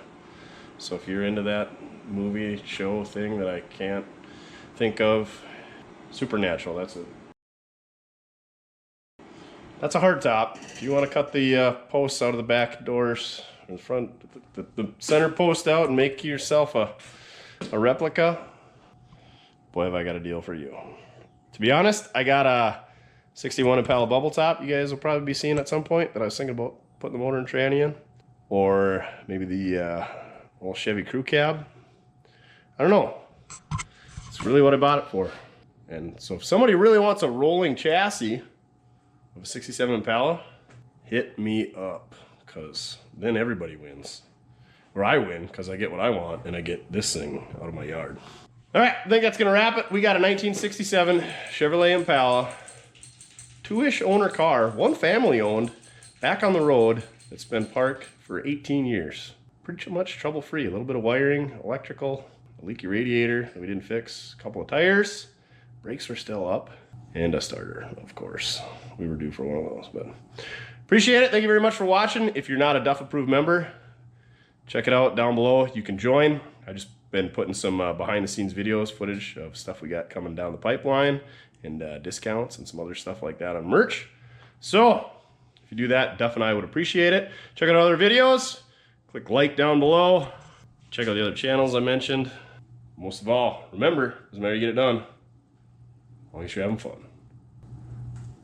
So if you're into that movie show thing that I can't think of, Supernatural, that's a hardtop. If you want to cut the posts out of the back doors, in front, the center post out and make yourself a replica, boy have I got a deal for you. To be honest, I got a 61 Impala bubble top you guys will probably be seeing at some point that I was thinking about putting the motor and tranny in. Or maybe the old Chevy crew cab. I don't know. It's really what I bought it for. And so if somebody really wants a rolling chassis of a 67 Impala, hit me up, because then everybody wins. Or I win, because I get what I want, and I get this thing out of my yard. All right, I think that's gonna wrap it. We got a 1967 Chevrolet Impala, 2-ish owner car, one family owned, back on the road. It's been parked for 18 years. Pretty much trouble-free. A little bit of wiring, electrical, a leaky radiator that we didn't fix, a couple of tires, brakes were still up, and a starter, of course. We were due for one of those, but appreciate it. Thank you very much for watching. If you're not a Duff approved member, check it out down below. You can join. I've just been putting some behind the scenes videos, footage of stuff we got coming down the pipeline, and discounts and some other stuff like that on merch. So if you do that, Duff and I would appreciate it. Check out other videos. Click like down below. Check out the other channels I mentioned. Most of all, remember, doesn't matter you get it done, as long as you're having fun.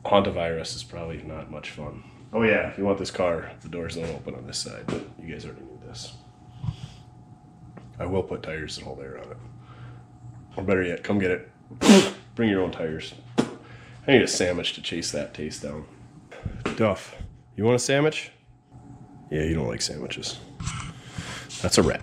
Hantavirus is probably not much fun. Oh yeah, if you want this car, the doors don't open on this side, but you guys already need this. I will put tires that hold air on it. Or better yet, come get it. Bring your own tires. I need a sandwich to chase that taste down. Duff, you want a sandwich? Yeah, you don't like sandwiches. That's a wrap.